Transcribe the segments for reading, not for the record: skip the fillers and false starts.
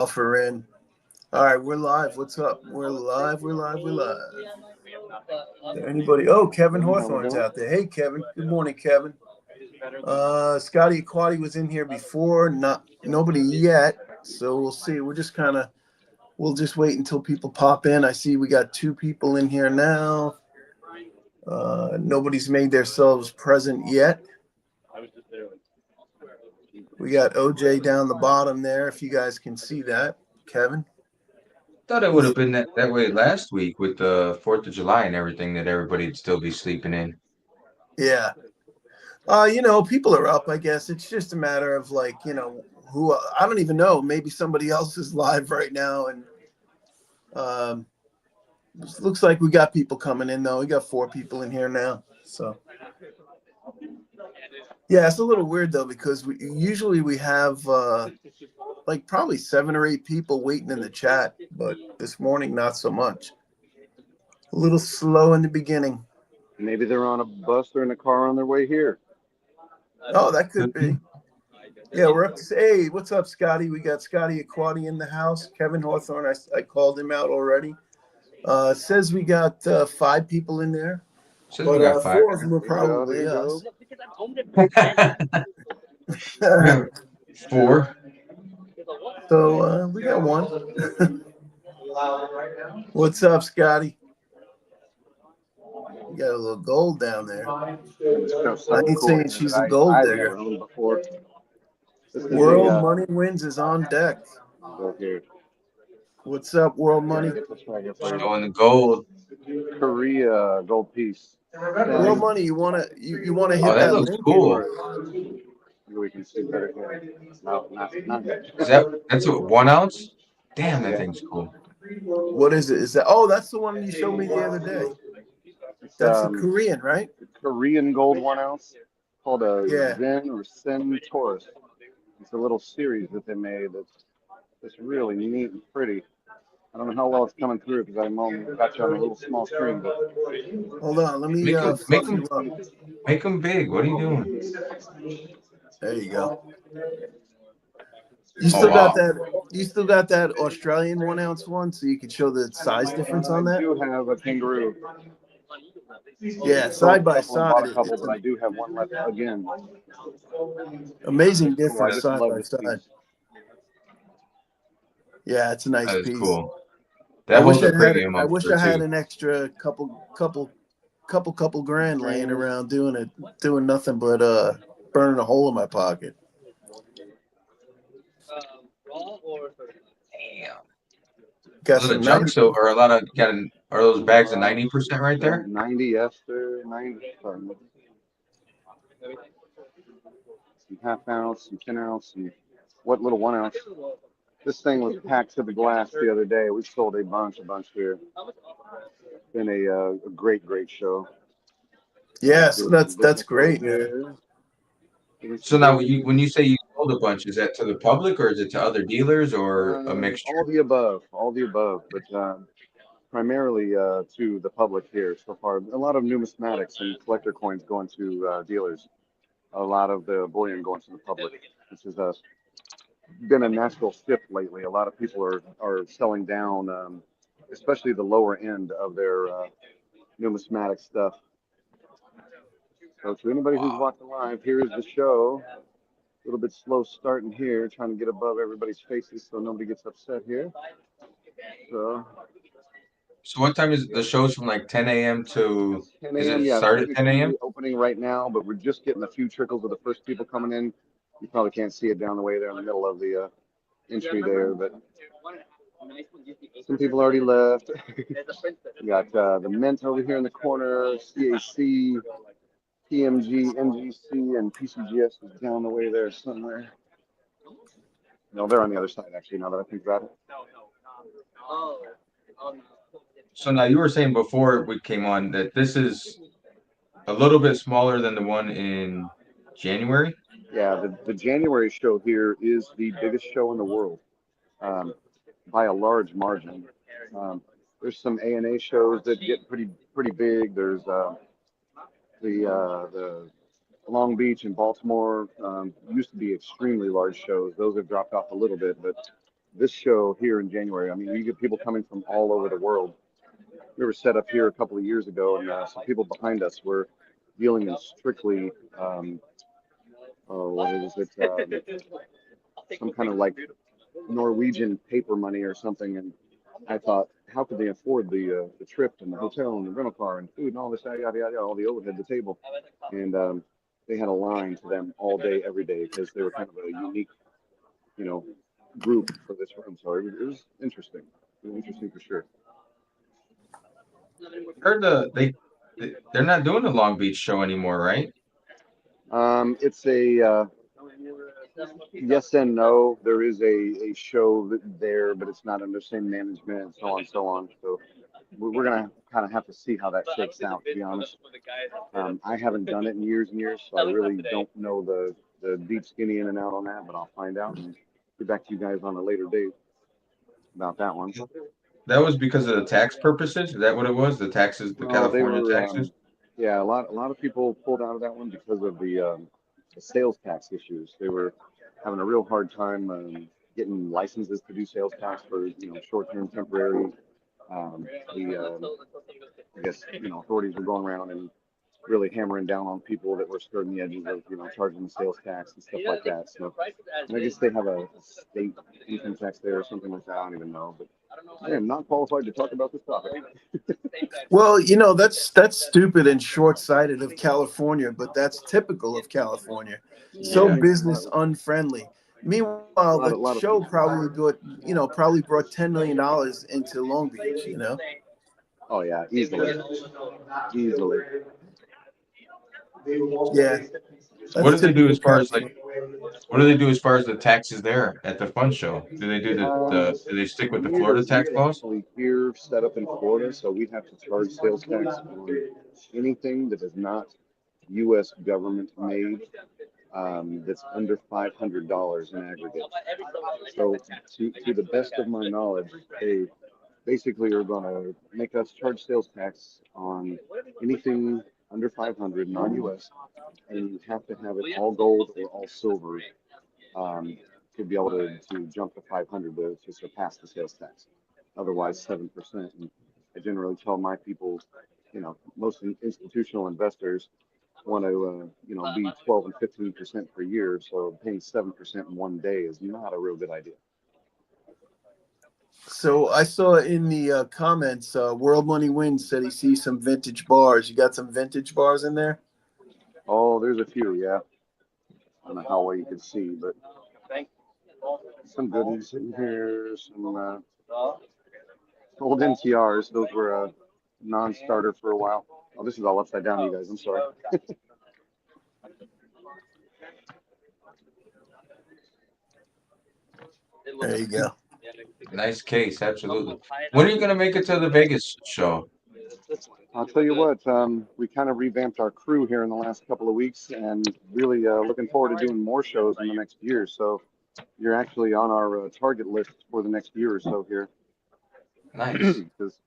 Buffer in. All right, we're live. What's up? We're live. We're live. We're live. Is there anybody? Oh, Kevin How we Hawthorne's doing? out there. Hey, Kevin. Good morning, Kevin. Scotty Aquati was in here before. Not nobody yet. So we'll see. We'll just wait until people pop in. I see we got two people in here now. Nobody's made themselves present yet. We got OJ down the bottom there. If you guys can see that, Kevin. Thought it would have been that way last week with the 4th of July and everything that everybody'd still be sleeping in. Yeah. People are up, I guess. It's just a matter of who I don't even know. Maybe somebody else is live right now. And um, looks like we got people coming in, though. We got four people in here now. So, yeah, it's a little weird, though, because we have probably 7 or 8 people waiting in the chat. But this morning, not so much. A little slow in the beginning. Maybe they're on a bus or in a car on their way here. Oh, that could be. Yeah, we're up to hey, what's up, Scotty? We got Scotty Aquati in the house. Kevin Hawthorne, I called him out already. Says we got 5 people in there, Says but we got 5. 4 of them are probably There us. We 4. So we got one. What's up, Scotty? You got a little gold down there. I ain't saying she's a gold I've digger. never owned before. This is World Money Wins is on deck. Right here. What's up, World Money? Showing the gold. Korea gold piece. World Money, you wanna hit Oh, that that looks link? cool. We can see better here. No, not good. That's a 1 ounce? Damn, that thing's cool. What is it? Is that? Oh, that's the one you showed me the other day. It's That's the Korean, right? Korean gold 1 ounce called a Yeah. Zen or Sen Taurus. It's a little series that they made that's really neat and pretty. I don't know how well it's coming through because I'm got you on a little small screen, but Hold on, let me Make fluff you up. them big. What are you doing? There you go. You Oh, still got wow. that? You still got that Australian 1 ounce one, so you could show the size difference on I that. do have a kangaroo. Yeah, Sold side a by couple and bought side, a couple, it's but an I do have one left again. amazing Cool. I difference just side love by this side. piece. Yeah, it's a nice That is piece. cool. That holds a premium, I I'm wish sure, I had too. an extra couple grand laying around doing nothing but burning a hole in my pocket. Damn. Got A lot of some junk 90. silver, a lot of are those bags of 90% right there? 90 ester, 90, sorry, some half ounce, some 10 ounce, and what little 1 ounce. This thing was packed to the glass the other day. We sold a bunch here. Been a great show. Yeah, so that's great, man. So now, when you say you sold a bunch, is that to the public or is it to other dealers or a mixture? All the above, but primarily to the public here so far. A lot of numismatics and collector coins going to dealers. A lot of the bullion going to the public, which has been a natural shift lately. A lot of people are selling down, especially the lower end of their numismatic stuff. So to anybody who's watching live, here is the show. A little bit slow starting here, trying to get above everybody's faces so nobody gets upset here. So what time is the show's from like 10 a.m. to 10 is a.m. it Yeah, start at 10 a.m.? opening right now, but we're just getting a few trickles of the first people coming in. You probably can't see it down the way there in the middle of the entry there, but some people already left. We got the Mint over here in the corner, CAC, PMG, MGC, and PCGS is down the way there somewhere. No, they're on the other side actually. Now that I think about it. So now you were saying before we came on that this is a little bit smaller than the one in January. Yeah, the January show here is the biggest show in the world. By a large margin. There's some ANA shows that get pretty big. There's the Long Beach and Baltimore used to be extremely large shows. Those have dropped off a little bit, but this show here in January, I mean, you get people coming from all over the world. We were set up here a couple of years ago, and some people behind us were dealing in strictly, what is it, some kind of like Norwegian paper money or something. And I thought, how could they afford the trip and the hotel and the rental car and food and all this, yada, yada, yada, all the overhead, the table. And they had a line to them all day, every day, because they were kind of a unique, you know, group for this room. So it was interesting. It was interesting for sure. Heard they're not doing the Long Beach show anymore, right? It's a yes and no. There is a show there, but it's not under the same management and so on and so on. So we're gonna kind of have to see how that shakes out, to be honest. I haven't done it in years and years, so I really don't know the deep skinny in and out on that, but I'll find out and get back to you guys on a later date about that one. That was because of the tax purposes. Is that what it was? The taxes, the Well, they California were, taxes? yeah, a lot of people pulled out of that one because of the sales tax issues. They were having a real hard time getting licenses to do sales tax for short-term, temporary. I guess authorities were going around and really hammering down on people that were skirting the edges of charging the sales tax and stuff like that. So and I guess they have a state income tax there or something like that. I don't even know, but I am not qualified to talk about this topic. Well, that's stupid and short-sighted of California, but that's typical of California. So Yeah. business unfriendly. Meanwhile, the lot of show probably brought $10 million into Long Beach. Oh yeah, easily. Yeah, What do that's they do typical as far as California. what do they do as far as the taxes there at the fun show? Do they do do they stick with the Florida tax We're laws? actually here set up in Florida, so we have to charge sales tax on anything that is not U.S. government made, that's under $500 in aggregate. So to the best of my knowledge, they basically are going to make us charge sales tax on anything under 500 non-U.S. and you have to have it all gold or all silver, to be able to jump to 500 to surpass the sales tax. Otherwise, 7%. And I generally tell my people, most institutional investors want to, be 12 and 15% per year. So paying 7% in one day is not a real good idea. So I saw in the comments, World Money Wins said he sees some vintage bars. You got some vintage bars in there? Oh, there's a few, yeah. I don't know how well you can see, but some goodies in here. Some old MTRs. Those were a non-starter for a while. Oh, this is all upside down, you guys. I'm sorry. There you go. Nice case, absolutely. When are you gonna make it to the Vegas show? I'll tell you what, we kind of revamped our crew here in the last couple of weeks and really looking forward to doing more shows in the next year. So you're actually on our target list for the next year or so here. Nice. Because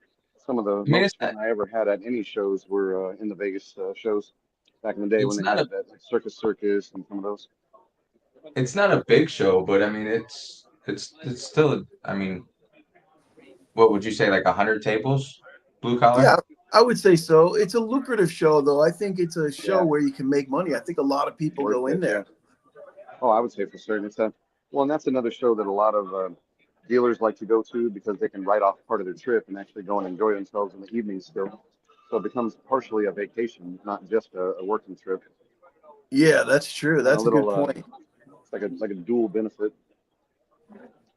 some of the I mean, most fun I ever had at any shows were in the Vegas shows back in the day when it's they not had a that like Circus and some of those. it's not a big show, but I mean it's still I mean, what would you say, like 100 tables? Blue collar? Yeah, I would say so. It's a lucrative show, though. I think it's a show Yeah, where you can make money. I think a lot of people worth go in it. Yeah. there. Oh, I would say for certain. It's a well, and that's another show that a lot of dealers like to go to because they can write off part of their trip and actually go and enjoy themselves in the evening still. So it becomes partially a vacation, not just a working trip. Yeah, that's true. And a That's a good little, point. it's like a dual benefit.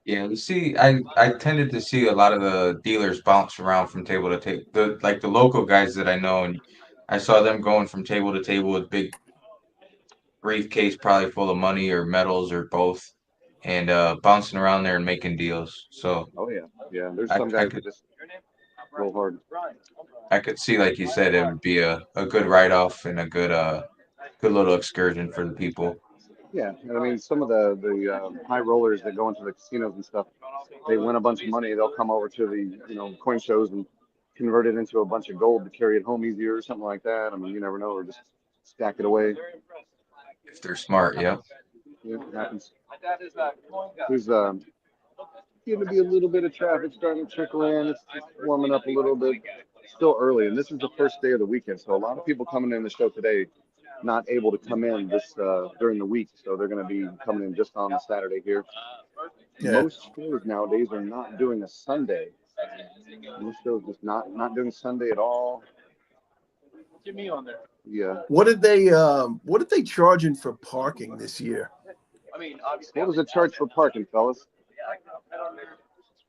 Yeah, you see, I tended to see a lot of the dealers bounce around from table to table. The local guys that I know, and I saw them going from table to table with big briefcase, probably full of money or medals or both, and bouncing around there and making deals. So Oh yeah, yeah. There's I some I guys could that just roll hard. I could see, like you said, it would be a good write off and a good little excursion for the people. Yeah, and I mean some of the high rollers that go into the casinos and stuff, they win a bunch of money. They'll come over to the coin shows and convert it into a bunch of gold to carry it home easier or something like that. I mean, you never know, or just stack it away. If they're smart, yep. Yeah, it happens. Who's going to be a little bit of traffic starting to trickle in. It's just warming up a little bit. Still early, and this is the first day of the weekend, so a lot of people coming in the show today not able to come in this during the week, so they're going to be coming in just on the Saturday here. Yeah. Most shows nowadays are not doing a Sunday. Most shows just not doing Sunday at all. Get me on there. Yeah. What did they charging for parking this year? I mean, obviously. What was the charge for parking, fellas?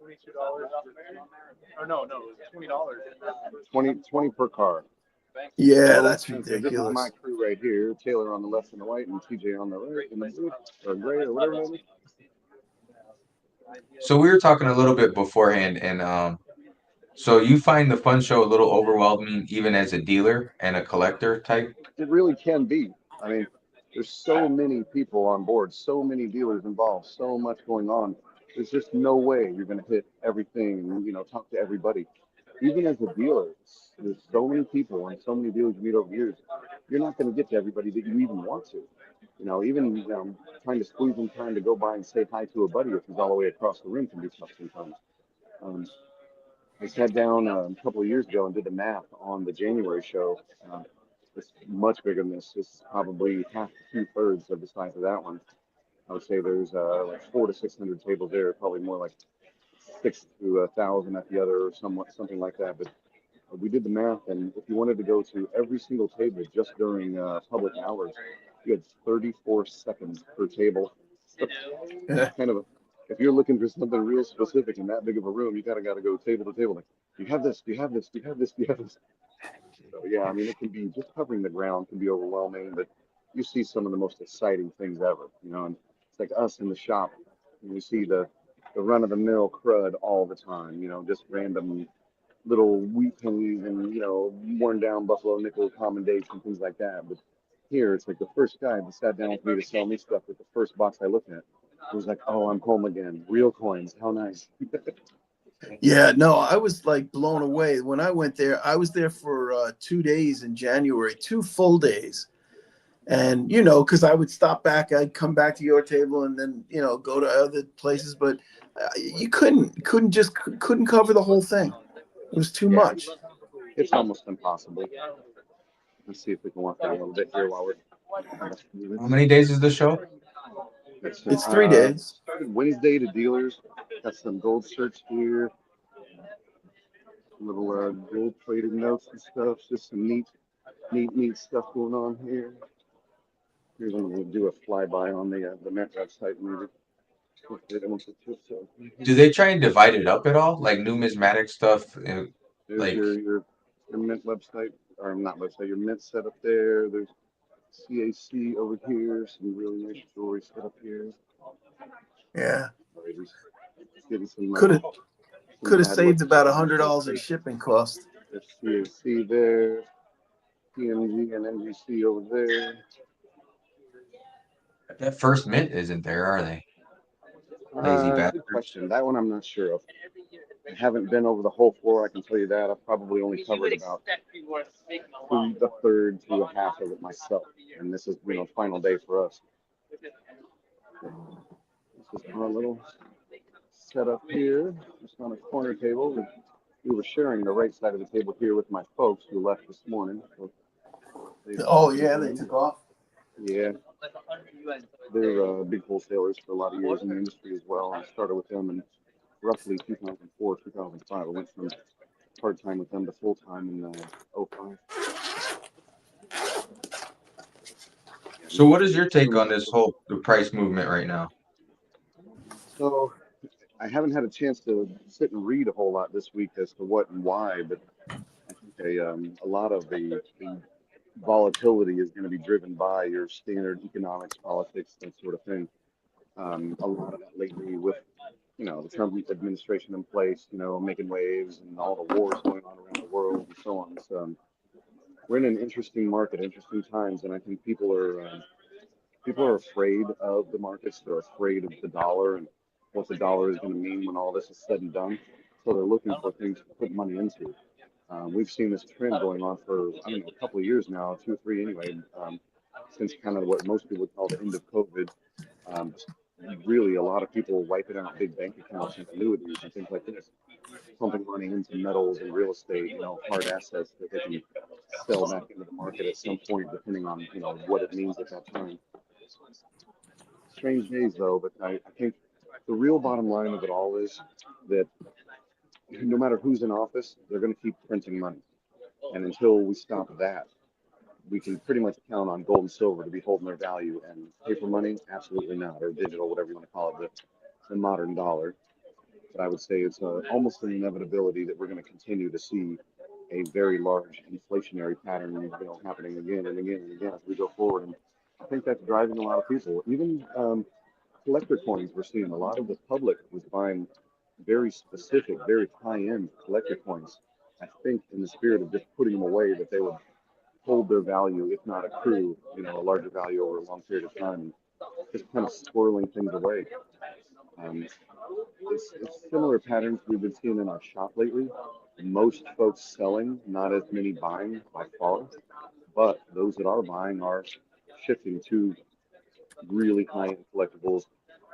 $22. Or no, it was $20. 20 per car. Yeah, So that's this is my ridiculous. crew right here. Taylor on the left and the white, and TJ on the right in the blue or gray or whatever it is. So we were talking a little bit beforehand, and so you find the fun show a little overwhelming, even as a dealer and a collector type. It really can be. I mean, there's so many people on board, so many dealers involved, so much going on. There's just no way you're going to hit everything and, talk to everybody. Even as a dealer, there's so many people and so many dealers you meet over years. You're not going to get to everybody that you even want to. Even trying to squeeze in time to go by and say hi to a buddy if he's all the way across the room can be tough sometimes. I sat down a couple of years ago and did the math on the January show. It's much bigger than this. It's probably half to 2/3 of the size of that one. I would say there's like 400 to 600 tables there, probably more like 6 to 1,000 at the other, or something like that. But we did the math, and if you wanted to go to every single table just during public hours, you had 34 seconds per table. Kind of if you're looking for something real specific in that big of a room, you gotta go table to table. Like, do you have this? Do you have this? Do you have this? Do you have this? So yeah, I mean, it can be just covering the ground can be overwhelming, but you see some of the most exciting things ever. And it's like us in the shop, and we see the run of the mill crud all the time. Just random little wheat pennies and worn down buffalo nickel commendation, things like that. But here it's like the first guy that sat down with me to sell me stuff with the first box I looked at. It was like, oh, I'm home again. Real coins. How nice. Yeah, no, I was like blown away when I went there. I was there for 2 days in January, 2 full days. And, because I would stop back, I'd come back to your table and then, go to other places. But you couldn't cover the whole thing. It was too much. It's almost impossible. Let's see if we can walk down a little bit here while we're. How many days is the show? It's 3 days. Started Wednesday to dealers. Got some gold shirts here. Little gold plated notes and stuff. Just some neat stuff going on here. Here's I'm going to do a flyby on the Mint website maybe. Do they try and divide it up at all, like numismatic stuff? There's Like, your Mint website, or not website, your Mint set up there. There's CAC over here. Some really nice jewelry set up here. Yeah. Getting some, Could have bad saved looks. about $100 in shipping cost. There's CAC there. PMG and NGC over there. that First Mint isn't there, are they? Lazy Good bastard. question. That one I'm not sure of. I haven't been over the whole floor. I can tell you that. I've probably only covered about a third to a half of it myself. And this is, final day for us. This is our little setup here. Just on a corner table. We were sharing the right side of the table here with my folks who left this morning. So Oh, yeah, they took off. Yeah. They're big wholesalers for a lot of years in the industry as well. I started with them in roughly 2004, 2005. I went from part-time with them to full-time in 05. So what is your take on this whole the price movement right now? So I haven't had a chance to sit and read a whole lot this week as to what and why, but I think a lot of the volatility is going to be driven by your standard economics, politics, that sort of thing. A lot of that lately with, the Trump administration in place, making waves and all the wars going on around the world and so on. So we're in an interesting market, interesting times, and I think people are afraid of the markets. They're afraid of the dollar and what the dollar is going to mean when all this is said and done. So they're looking for things to put money into. We've seen this trend going on for, a couple of years now, 2 or 3 anyway, since kind of what most people would call the end of COVID. really a lot of people wiping out big bank accounts and annuities and things like this, pumping money into metals and real estate, hard assets that they can sell back into the market at some point, depending on, what it means at that time. Strange days though, but I think the real bottom line of it all is that no matter who's in office, they're going to keep printing money. And until we stop that, we can pretty much count on gold and silver to be holding their value, and paper money, absolutely not, or digital, whatever you want to call it, the modern dollar. But I would say it's almost an inevitability that we're going to continue to see a very large inflationary pattern, happening again and again and again as we go forward. And I think that's driving a lot of people. Even collector coins, we're seeing a lot of the public was buying very specific, very high-end collector coins. I think in the spirit of just putting them away, that they would hold their value, if not accrue, a larger value over a long period of time, just kind of squirreling things away. Um, it's similar patterns we've been seeing in our shop lately. Most folks selling, not as many buying by far, but those that are buying are shifting to really high-end collectibles,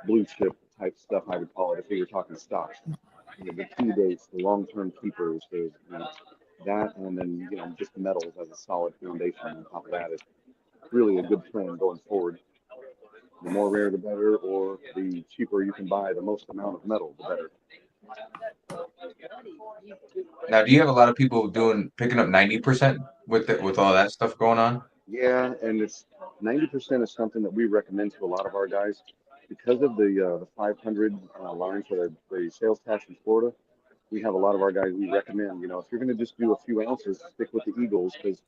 blue chip type stuff, I would call it, if we were talking stocks. The key dates, the long-term keepers, that, and then just metals as a solid foundation on top of that is really a good trend going forward. The more rare, the better, or the cheaper you can buy the most amount of metal, the better. Now, do you have a lot of people picking up 90% with all that stuff going on? Yeah, and it's 90% is something that we recommend to a lot of our guys because of the 500 line for the sales tax in Florida. We have a lot of our guys we recommend, if you're going to just do a few ounces, stick with the Eagles, because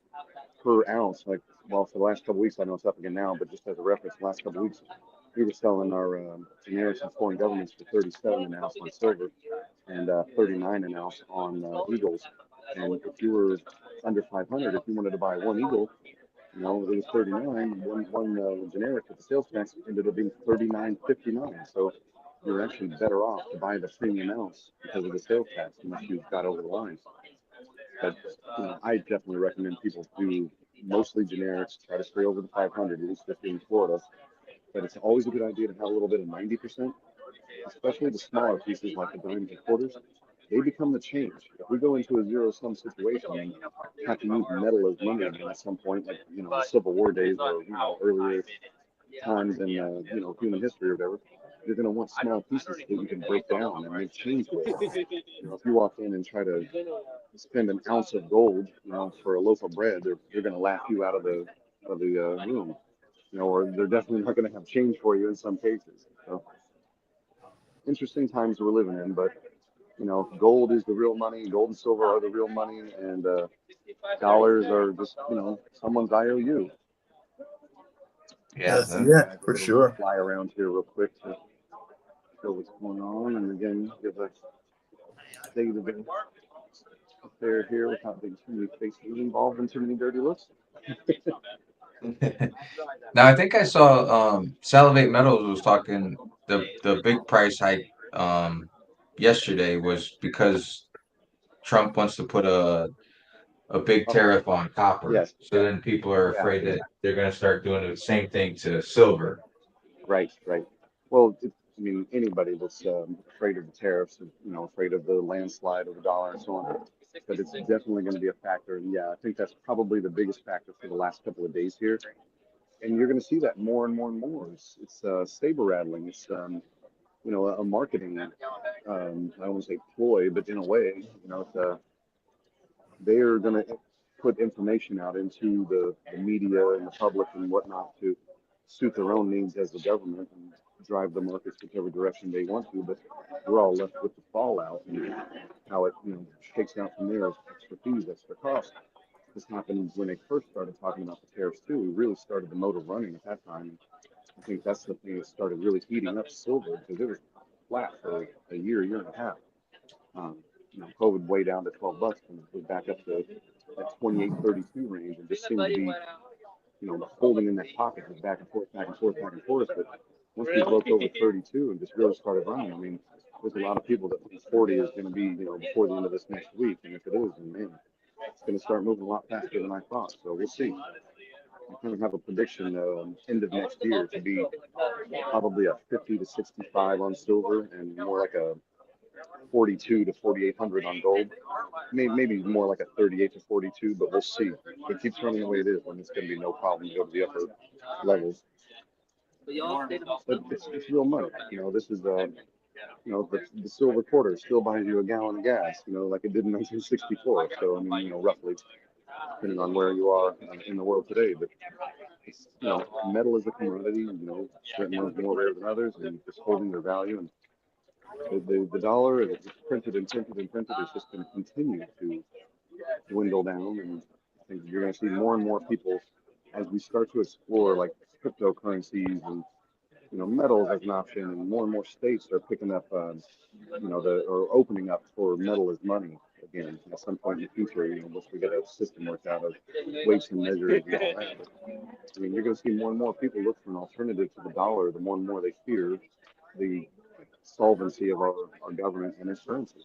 per ounce, like, well, for the last couple of weeks, I know it's up again now, but just as a reference, the last couple of weeks, we were selling our generics and foreign governments for 37 an ounce on silver and 39 an ounce on Eagles. And if you were under 500, if you wanted to buy one Eagle, it was 39. One generic with the sales tax ended up being 39.59. So you're actually better off to buy the premium ounce because of the sales tax unless you've got over the line. But I definitely recommend people do mostly generics, try to stay over the 500, at least if you're in Florida. But it's always a good idea to have a little bit of 90%, especially the smaller pieces like the dimes and quarters. They become the change. If we go into a zero-sum situation and have to use metal as money again at some point, like the Civil War days or earlier times in human history or whatever, you're going to want small pieces that you can break down and make change with. If you walk in and try to spend an ounce of gold, for a loaf of bread, they're going to laugh you out of the room, or they're definitely not going to have change for you in some cases. So interesting times we're living in, but gold is the real money, gold and silver are the real money, and dollars are just someone's IOU. Yeah, Yeah, for sure. Fly around here real quick to show what's going on, and again give a state of the affair here without being too many faces involved and too many dirty looks. Now I think I saw Salivate Metals was talking the big price hike yesterday was because Trump wants to put a big tariff on copper. Yes. So then people are Yeah. afraid that they're going to start doing the same thing to silver. Right. Well, anybody that's afraid of the tariffs, afraid of the landslide of the dollar and so on, but it's definitely going to be a factor. And yeah, I think that's probably the biggest factor for the last couple of days here. And you're going to see that more and more and more. It's saber rattling. It's a marketing, I don't want to say ploy, but in a way, they are going to put information out into the media and the public and whatnot to suit their own needs as the government and drive the markets whichever direction they want to. But we're all left with the fallout and how it shakes out from there as extra fees, extra costs. This happened when they first started talking about the tariffs too. We really started the motor running at that time. I think that's the thing that started really heating up silver because it was flat for a year and a half. COVID way down to $12 and was back up to that 28.32 range and just seemed to be, holding in that pocket, just back and forth, back and forth, back and forth. But once we broke over 32 and just really started running, there's a lot of people that think 40 is going to be, before the end of this next week. And if it is, then man, it's going to start moving a lot faster than I thought. So we'll see. kind of have a prediction end of next year to be probably a 50 to 65 on silver and more like a 42 to 4,800 on gold. Maybe more like a 38 to 42, but we'll see. If it keeps running the way it is, then it's going to be no problem to go to the upper levels. But it's real money. This is the silver quarter still buys you a gallon of gas, like it did in 1964. So, I mean, roughly, depending on where you are in the world today. But it's, metal is a commodity, certain ones more rare than others, and it's holding their value. And the dollar is printed and printed and printed. It's just going to continue to dwindle down. And I think you're going to see more and more people as we start to explore like cryptocurrencies and metals as an option, and more states are picking up, or opening up for metal as money again at some point in the future. Once we get a system worked out of weights and measures and all that. But, I mean, you're going to see more and more people look for an alternative to the dollar. The more and more they fear the solvency of our government and its currency.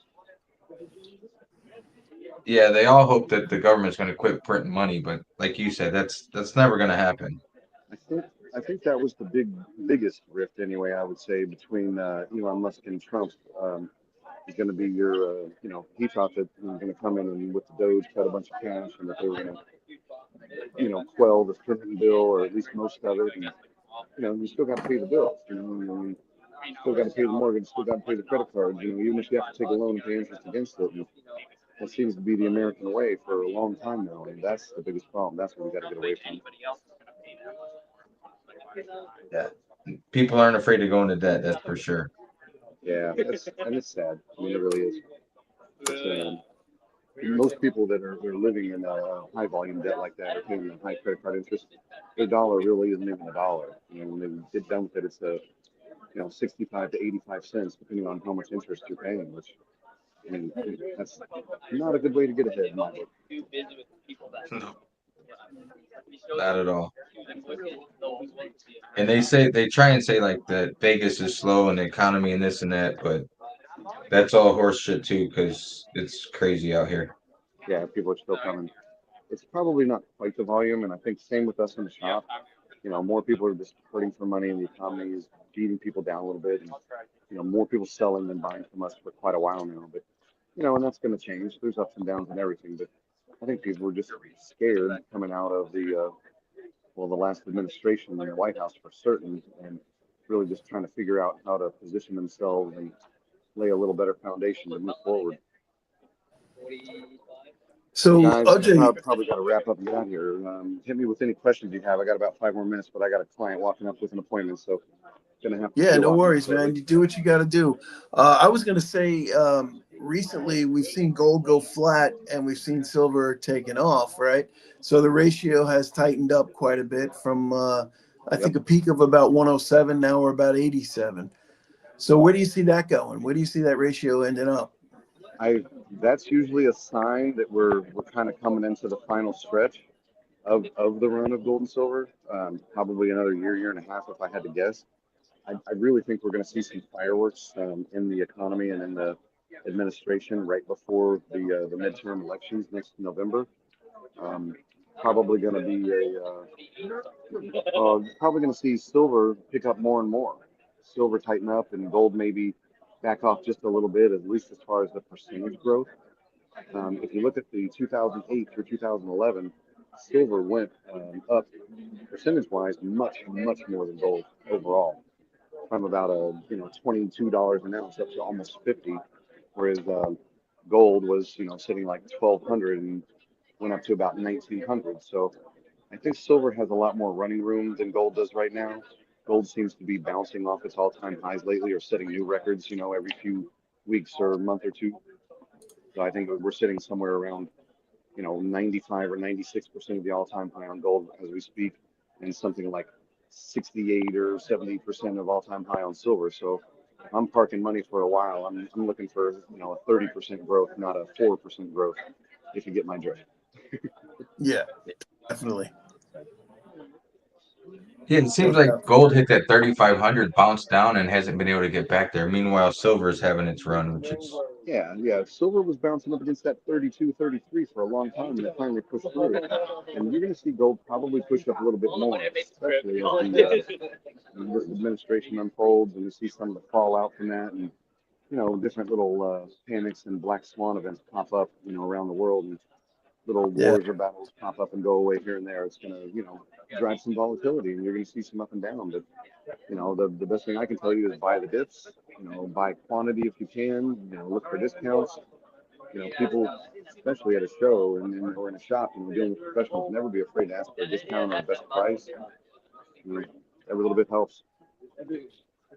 Yeah, they all hope that the government's going to quit printing money, but like you said, that's never going to happen. I think that was the biggest rift anyway. I would say between Elon Musk and Trump. Is going to be your, he thought that he was going to come in and with the Doge cut a bunch of cash, and that they were going to, quell the printing bill, or at least most of it. And, you still got to pay the bills, you still got to pay the mortgage, still got to pay the credit cards, even if you have to take a loan and pay interest against it. And that seems to be the American way for a long time now, and that's the biggest problem. That's what we got to get away from. Yeah, people aren't afraid to go into debt. That's for sure. Yeah, and it's sad. I mean, it really is. Most people that are living in high volume debt like that, or paying high credit card interest, their dollar really isn't even a dollar. When they get done with it, it's 65 to 85 cents, depending on how much interest you're paying. Which, I mean, that's not a good way to get ahead in my book. No, not at all. And they try and say like that Vegas is slow in the economy and this and that, but that's all horse shit too, because it's crazy out here. Yeah, people are still coming. It's probably not quite the volume, and I think same with us in the shop. More people are just hurting for money, and the economy is beating people down a little bit, and more people selling than buying from us for quite a while now. But and that's going to change. There's ups and downs and everything, but I think people were just scared coming out of the last administration in the White House for certain, and really just trying to figure out how to position themselves and lay a little better foundation to move forward. So, Guys, OJ, probably got to wrap up and get out here. Hit me with any questions you have. I got about 5 more minutes, but I got a client walking up with an appointment, so gonna have to. yeah, no off worries, shortly. man. You do what you got to do. I was going to say, recently we've seen gold go flat and we've seen silver taken off, right? So the ratio has tightened up quite a bit from, I think, a peak of about 107. Now we're about 87. So where do you see that going? Where do you see that ratio ending up? That's usually a sign that we're kind of coming into the final stretch of the run of gold and silver. Probably another year and a half, if I had to guess. I really think we're going to see some fireworks in the economy and in the administration right before the midterm elections next November. Probably going to be probably going to see silver pick up more and more. Silver tighten up, and gold maybe back off just a little bit, at least as far as the percentage growth. If you look at the 2008 through 2011, silver went up percentage-wise much more than gold overall, from about $22 an ounce up to almost 50, whereas gold was sitting like 1,200 and went up to about 1,900. So I think silver has a lot more running room than gold does right now. Gold seems to be bouncing off its all-time highs lately, or setting new records, every few weeks or a month or two. So I think we're sitting somewhere around, 95 or 96% of the all-time high on gold as we speak, and something like 68 or 70% of all-time high on silver. So I'm parking money for a while. I'm looking for, a 30% growth, not a 4% growth, if you get my drift. Yeah, definitely. Yeah, it seems like gold hit that 3,500, bounced down, and hasn't been able to get back there. Meanwhile, silver is having its run, which is Yeah. Silver was bouncing up against that 32, 33 for a long time, and it finally pushed through. And you're going to see gold probably push up a little bit more, especially as this administration unfolds, and you see some of the fallout from that, and different little panics and black swan events pop up, around the world, and little Yeah. wars or battles pop up and go away here and there. It's going to, drive some volatility, and you're going to see some up and down. But the best thing I can tell you is buy the dips. Buy quantity if you can. Look for discounts. People, especially at a show or in a shop, dealing with professionals, never be afraid to ask for a discount or a best price. Every little bit helps.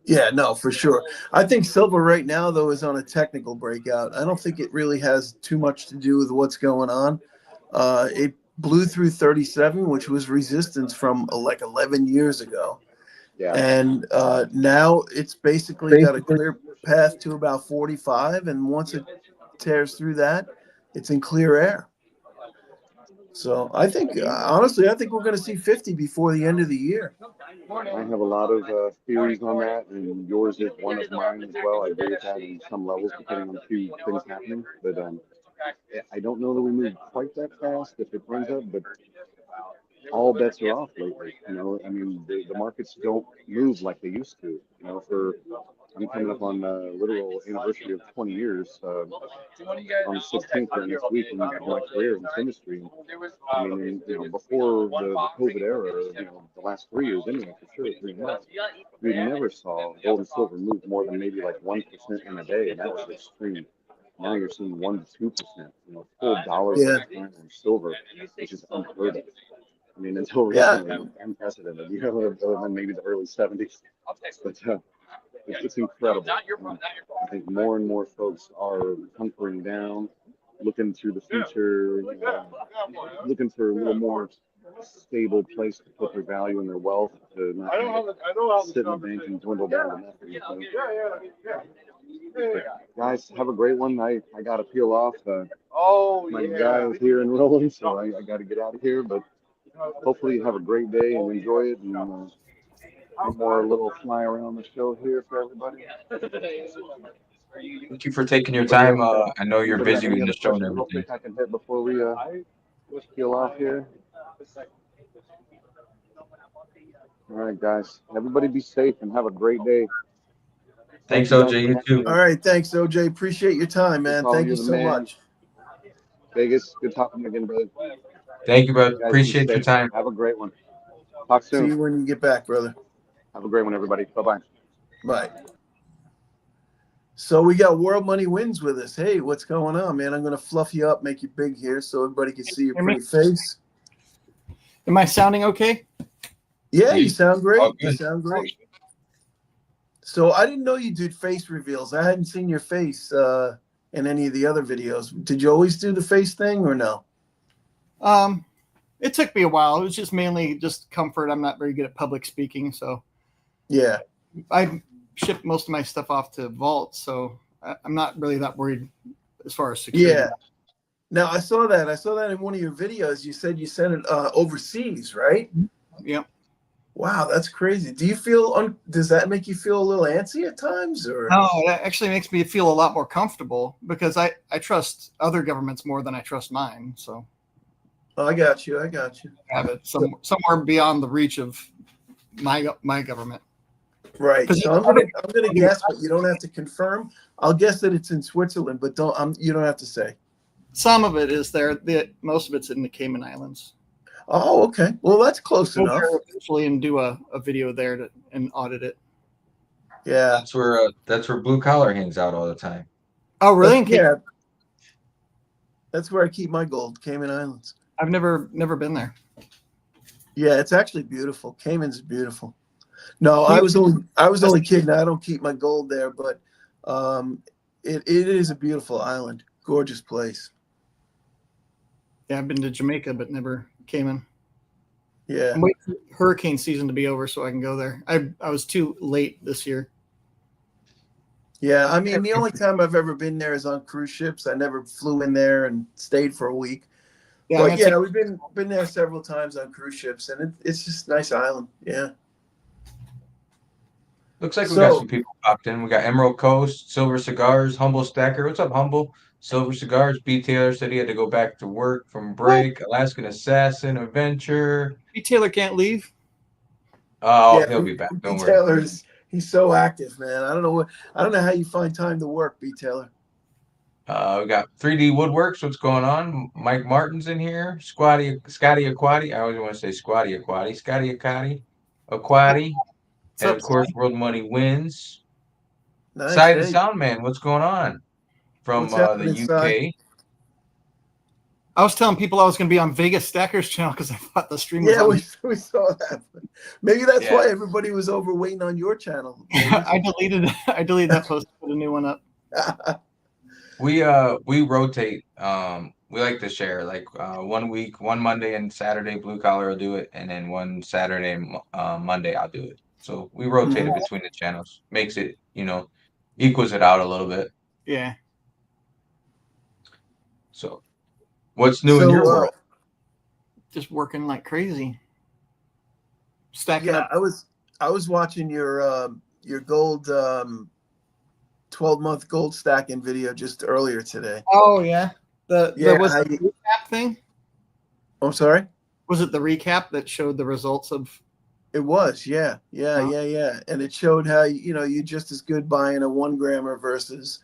Yeah, no, for sure. I think silver right now, though, is on a technical breakout. I don't think it really has too much to do with what's going on. It blew through 37, which was resistance from like 11 years ago. Yeah. And now it's basically got a clear path to about 45. And once it tears through that, it's in clear air. So I think, honestly, I think we're going to see 50 before the end of the year. I have a lot of theories on that, and yours is one of mine as well. I agree with that in some levels, depending on a few things happening. But I don't know that we move quite that fast if it runs up, but all bets are off lately. I mean, the markets don't move like they used to. I'm coming up on literal anniversary of 20 years on the 16th or next week in my career in this industry. I mean, before the COVID era, the last 3 years anyway, for sure, 3.5, we never saw gold and silver move more than maybe like 1% in a day, and that was extreme. Now you're seeing 1 to 2%, full dollar Yeah. on silver, which is unheard of. I mean, until recently, unprecedented. Other than maybe the early 70s. But it's incredible. I think more and more folks are hunkering down, looking to the future, looking for a little more stable place to put their value and their wealth, to not sit in the bank and dwindle down to nothing. But guys, have a great one. I got to peel off. My guy is here and rolling, so I got to get out of here. But hopefully you have a great day and enjoy it. And one more little fly around the show here for everybody. Thank you for taking your time. I know you're Anybody got busy any with other the show and questions real everything. quick I can hit before we peel off here? All right, guys. Everybody be safe and have a great day. Thanks, Thank you OJ. guys You for too. having me. All right. Thanks, OJ. Appreciate your time, man. Good Thank calling you the so man. much. Vegas, good talking again, brother. Thank you, bud. You guys be Appreciate your safe. time. Have a great one. Talk See soon. you when you get back, brother. Have a great one, everybody. Bye-bye. Bye. So we got World Money Wins with us. Hey, what's going on, man? I'm going to fluff you up, make you big here so everybody can see your Hear me? pretty face. Am I sounding okay? Yeah, you sound great. All You good. sound great. So I didn't know you did face reveals. I hadn't seen your face in any of the other videos. Did you always do the face thing or no? It took me a while. It was just mainly just comfort. I'm not very good at public speaking, so Yeah. I ship most of my stuff off to Vault, so I'm not really that worried as far as security. Yeah. Now I saw that. I saw that in one of your videos. You said you sent it overseas, right? Yep. Wow, that's crazy. Do you feel? Does that make you feel a little antsy at times, or? No, that actually makes me feel a lot more comfortable because I trust other governments more than I trust mine. So Oh, I got you. I got you. I have it somewhere beyond the reach of my government. Right. 'Cause So I'm gonna guess, but you don't have to confirm. I'll guess that it's in Switzerland, but you don't have to say. Some of it is there. Most of it's in the Cayman Islands. Oh, okay. Well, that's close We'll enough. go eventually and do a video there and audit it. Yeah. That's where Blue Collar hangs out all the time. Oh, really? Yeah. That's where I keep my gold, Cayman Islands. I've never been there. Yeah, it's actually beautiful. Cayman's beautiful. No, I was only kidding. I don't keep my gold there, but it is a beautiful island, gorgeous place. Yeah, I've been to Jamaica, but never Cayman. Yeah. I'm waiting for hurricane season to be over so I can go there. I was too late this year. Yeah, I mean, the only time I've ever been there is on cruise ships. I never flew in there and stayed for a week. Yeah, But yeah, we've been there several times on cruise ships, and it's just a nice island. Yeah. Looks like we got So some people popped in. We got Emerald Coast, Silver Cigars, Humble Stacker. What's up, Humble? Silver Cigars. B. Taylor said he had to go back to work from What? break. Alaskan Assassin Adventure. B. Taylor can't leave. Oh, yeah, he'll be back. B Don't worry. Taylor's he's so active, man. I don't know how you find time to work, B Taylor. We got 3D Woodworks. What's going on? Mike Martin's in here. Scotty Aquati. I always want to say Squatty Aquati. Scotty Aquati. What's And up, of course, Scotty? World Money Wins. Nice. Side the Hey, Sound Man. What's going on? From what's the happening, Si? UK. I was telling people I was going to be on Vegas Stackers channel because I thought the stream was Yeah, on. we saw that. Maybe that's Yeah. why everybody was over waiting on your channel. I deleted that post, put a new one up. We rotate. We like to share. Like 1 week, one Monday and Saturday, Blue Collar will do it, and then one Saturday and Monday I'll do it. So we rotate it between the channels. Makes it, equals it out a little bit. Yeah. So what's new in your world? Just working like crazy. Stacking Yeah, up. I was watching your gold 12-month gold stacking video just earlier today. Oh yeah. Yeah, Was how it the you- recap thing? I'm sorry. Was it the recap that showed the results of? It was, yeah. Wow. And it showed how you're just as good buying a 1 grammer versus,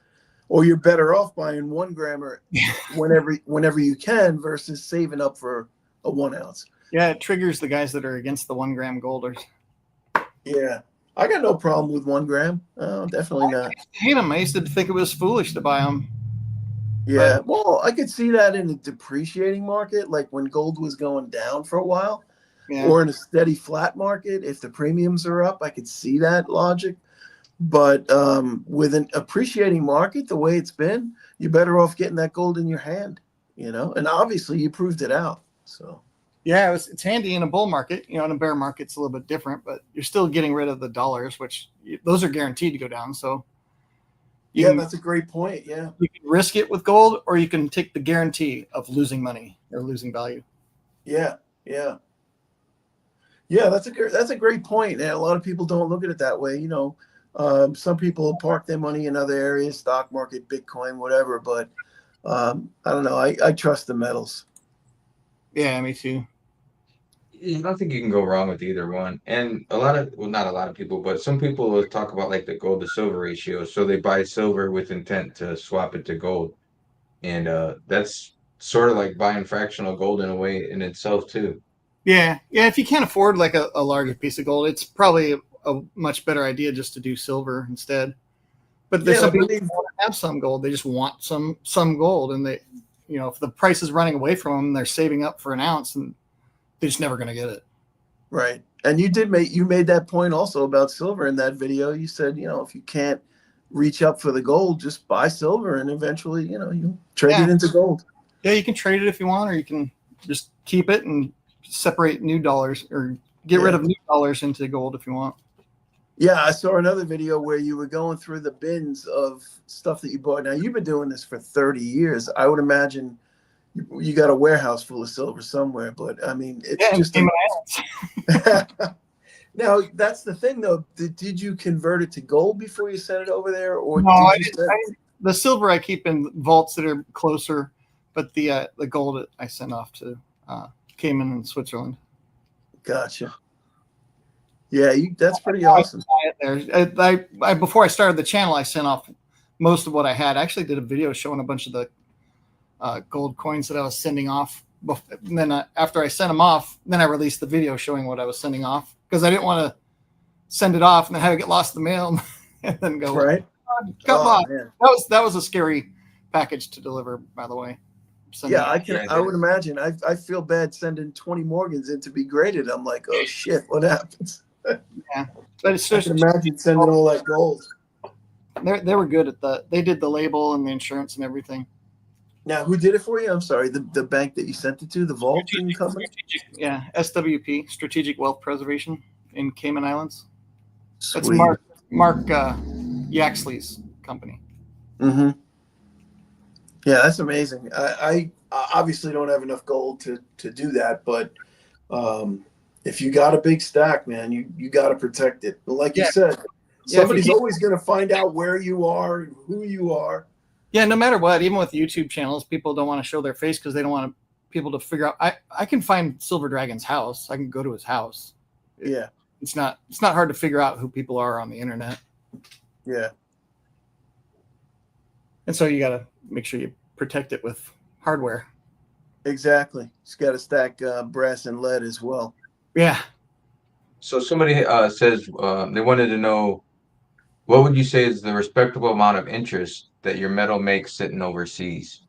or you're better off buying 1 grammer whenever you can versus saving up for a 1 ounce. Yeah, it triggers the guys that are against the 1 gram golders. Yeah, I got no problem with 1 gram. Definitely not. I hate them. I used to think it was foolish to buy them. Yeah, well, I could see that in a depreciating market, like when gold was going down for a while. Yeah. Or in a steady flat market, if the premiums are up, I could see that logic. But with an appreciating market, the way it's been, you're better off getting that gold in your hand, And obviously, you proved it out. So Yeah, it's handy in a bull market. In a bear market, it's a little bit different, but you're still getting rid of the dollars, which those are guaranteed to go down. So that's a great point. Yeah, you can risk it with gold, or you can take the guarantee of losing money or losing value. yeah. That's a great point. And a lot of people don't look at it that way. Some people park their money in other areas, stock market, Bitcoin, whatever. But I don't know. I trust the metals. Yeah, me too. I don't think you can go wrong with either one. And not a lot of people, but some people will talk about like the gold to silver ratio. So they buy silver with intent to swap it to gold. And that's sort of like buying fractional gold in a way in itself too. Yeah. If you can't afford like a larger piece of gold, it's probably a much better idea just to do silver instead. But there's some people who want to have some gold. They just want some gold, and they, if the price is running away from them, they're saving up for an ounce, and they're just never going to get it. Right. And you made that point also about silver in that video. You said, if you can't reach up for the gold, just buy silver, and eventually, you trade it into gold. Yeah, you can trade it if you want, or you can just keep it and separate new dollars or get rid of new dollars into gold if you want. Yeah, I saw another video where you were going through the bins of stuff that you bought. Now, you've been doing this for 30 years. I would imagine you got a warehouse full of silver somewhere, but I mean, it's just. Now, that's the thing, though. Did you convert it to gold before you sent it over there? Or no, the silver I keep in vaults that are closer, but the gold I sent off to Cayman and Switzerland. Gotcha. Yeah, that's pretty awesome. I before I started the channel, I sent off most of what I had. I actually did a video showing a bunch of the gold coins that I was sending off. And then after I sent them off, then I released the video showing what I was sending off, because I didn't want to send it off and then have it get lost in the mail and then go, right. Come on. Man. That was a scary package to deliver, by the way. I would imagine. I feel bad sending 20 Morgans in to be graded. I'm like, oh shit, what happens? Yeah, but it's just, I can imagine sending all that gold. They were good at they did the label and the insurance and everything. Now, who did it for you? I'm sorry, the bank that you sent it to, the vault company? Yeah, SWP, Strategic Wealth Preservation in Cayman Islands. Sweet. That's Mark Yaxley's company. Mm-hmm. Yeah, that's amazing. I obviously don't have enough gold to do that, but if you got a big stack, man, you got to protect it. But like you said, Yeah, if you Somebody's keep- always going to find out where you are, who you are. Yeah, no matter what, even with YouTube channels, people don't want to show their face because they don't want people to figure out. I can find Silver Dragon's house. I can go to his house. Yeah, It's not hard to figure out who people are on the internet. yeah, And so you got to make sure you protect it with hardware. exactly. It's got to stack brass and lead as well. Yeah. So somebody says they wanted to know, what would you say is the respectable amount of interest that your metal makes sitting overseas?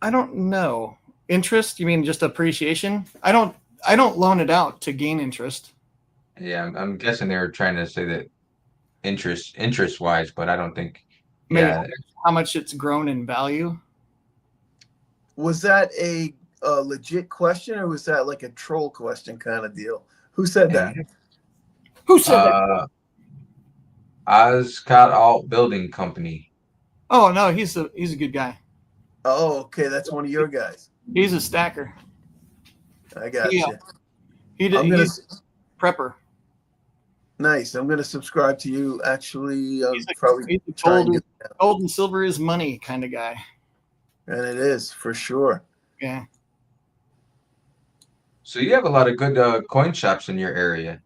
I don't know. Interest? You mean just appreciation? I don't loan it out to gain interest. Yeah, I'm guessing they were trying to say that interest wise, but I don't think. Maybe Yeah, how much it's grown in value. Was that a legit question, or was that like a troll question kind of deal? Who said that? Who said that? Oscott Alt Building Company. Oh no, he's a good guy. Oh, okay, that's one of your guys. He's a stacker. I got Yeah. you. I'm gonna He's a prepper. nice. I'm gonna subscribe to you. Actually, He's a, probably he's a try and gold, get that. gold and silver is money kind of guy. And it is for sure. Yeah. So you have a lot of good coin shops in your area.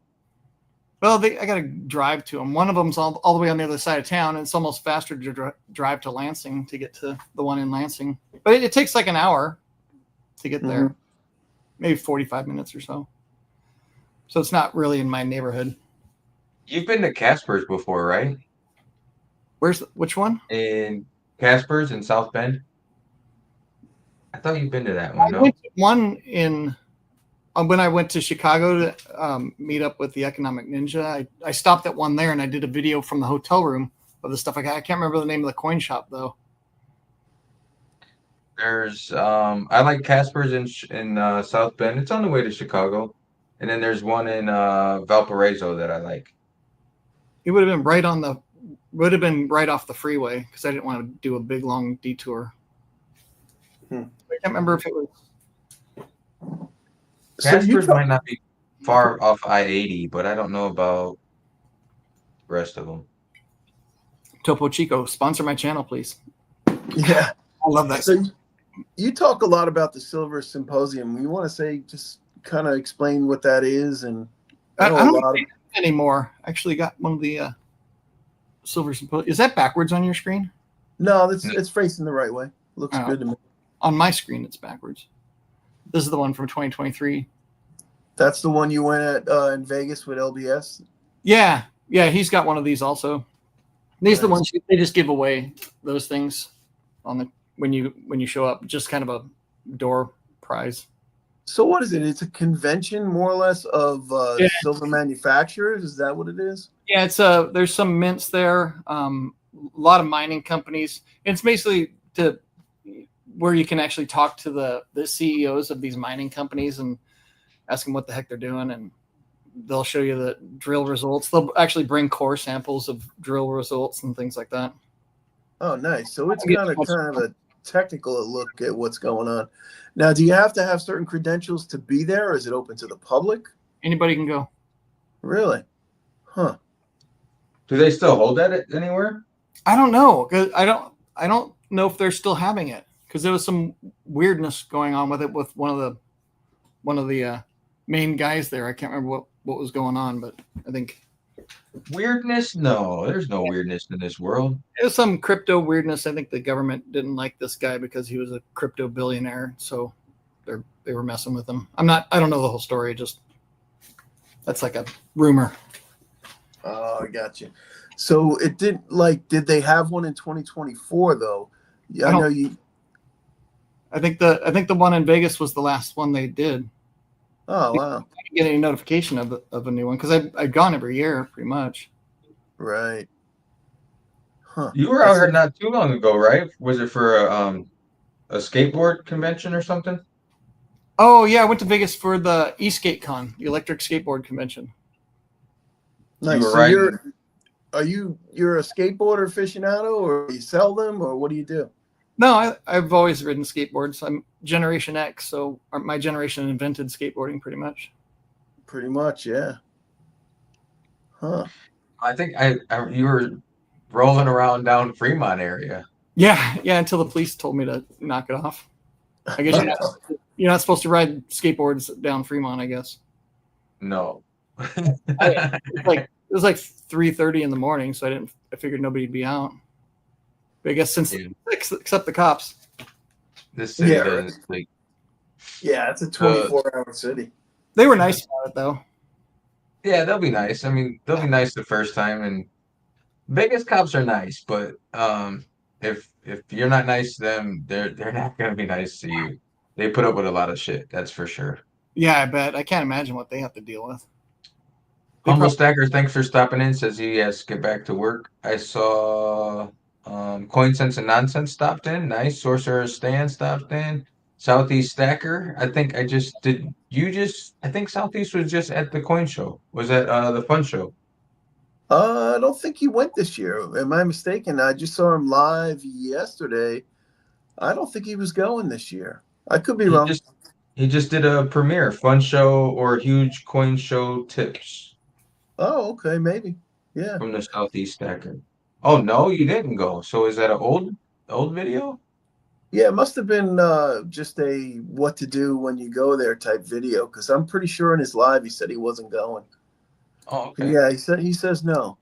Well, I got to drive to them. One of them's all the way on the other side of town, and it's almost faster to drive to Lansing to get to the one in Lansing. But it takes like an hour to get there, maybe 45 minutes or so. So it's not really in my neighborhood. You've been to Casper's before, right? Which one? In Casper's in South Bend. I thought you've been to that one. I No. went to one in when I went to Chicago to meet up with the Economic Ninja. I stopped at one there and I did a video from the hotel room of the stuff I got. I can't remember the name of the coin shop though. There's I like Casper's in South Bend. It's on the way to Chicago, and then there's one in Valparaiso that I like. It would have been right off the freeway because I didn't want to do a big long detour. I can't remember if it was. So you Casper's talk- might not be far off I-80, but I don't know about the rest of them. Topo Chico, sponsor my channel, please. yeah. I love that. So you talk a lot about the Silver Symposium. You want to say, just kind of explain what that is? And I know don't a lot of, think anymore. I actually got one of the Silver Symposium. Is that backwards on your screen? no, it's facing the right way. Looks Oh. good to me. On my screen, it's backwards. This is the one from 2023. That's the one you went at in Vegas with LBS. Yeah, he's got one of these also. These are the Nice. ones they just give away those things on the when you show up, just kind of a door prize. So what is it? It's a convention, more or less, of Yeah. silver manufacturers. Is that what it is? Yeah, it's there's some mints there, a lot of mining companies. It's basically where you can actually talk to the CEOs of these mining companies and ask them what the heck they're doing, and they'll show you the drill results. They'll actually bring core samples of drill results and things like that. Oh, nice. So it's I get kind of much- a technical look at what's going on. Now, do you have to have certain credentials to be there, or is it open to the public? Anybody can go. Really? Huh. Do they still hold that anywhere? I don't know, 'cause I don't know if they're still having it because there was some weirdness going on with it with one of the main guys there. I can't remember what was going on, but I think Weirdness? No, there's no weirdness in this world. it was some crypto weirdness. I think the government didn't like this guy because he was a crypto billionaire, so they were messing with him. I don't know the whole story. Just that's like a rumor. Oh, I got you. So it did did they have one in 2024 though? Yeah, I don't- know you. I think the one in Vegas was the last one they did. Oh, wow. I didn't get any notification of a new one because I've gone every year pretty much. Right. Huh. You were out here not too long ago, right? Was it for a skateboard convention or something? Oh yeah, I went to Vegas for the eSkateCon, the electric skateboard convention. Nice. were So riding- you're a skateboarder aficionado, or you sell them, or what do you do? No, I've always ridden skateboards. I'm Generation X, so my generation invented skateboarding pretty much. Pretty much, yeah. Huh. I think you were rolling around down Fremont area. Yeah, yeah. Until the police told me to knock it off. I guess you're not supposed to ride skateboards down Fremont. I guess. No. It was like 3:30 in the morning, so I figured nobody'd be out. But I guess since Yeah. except the cops. This city Yeah, doesn't like. Yeah, it's a 24-hour city. They were nice about it though. Yeah, they'll be nice. I mean, they'll be nice the first time, and Vegas cops are nice, but if you're not nice to them, they're not gonna be nice to you. They put up with a lot of shit, that's for sure. Yeah, I bet. I can't imagine what they have to deal with. They Humble prob- Stacker, thanks for stopping in. Says he has to get back to work. I saw Coin Sense and Nonsense stopped in. Nice. Sorcerer Stan stopped in. Southeast Stacker. I think I just did. You just. I think Southeast was just at the coin show. Was that the fun show? I don't think he went this year. Am I mistaken? I just saw him live yesterday. I don't think he was going this year. I could be He wrong. just he just did a premiere, fun show or huge coin show tips Oh, okay, maybe. Yeah. from the Southeast Stacker. Oh no, you didn't go. So is that an old video? Yeah, it must have been just a what to do when you go there type video because I'm pretty sure in his live he said he wasn't going. Oh, okay. Yeah, he says no.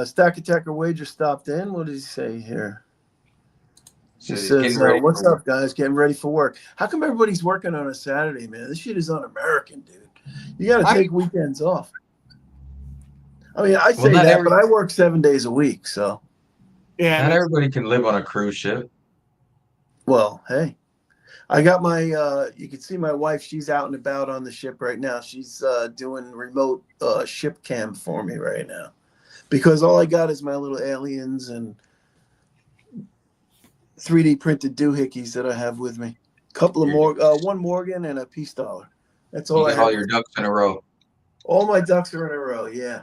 Stack Attacker Wager stopped in. What did he say here? He So he's says, getting ready "What's for up, guys? Getting ready for work. How come everybody's working on a Saturday, man? This shit is un-American, dude. You got to take weekends off." I mean, I say not that, every- but I work 7 days a week, so yeah, Not everybody can live on a cruise ship. well, hey. I got my you can see my wife, she's out and about on the ship right now. She's doing remote ship cam for me right now. Because all I got is my little aliens and 3D printed doohickeys that I have with me. Couple of more one Morgan and a peace dollar. That's all You I got have. all your ducks in a row. All my ducks are in a row, yeah.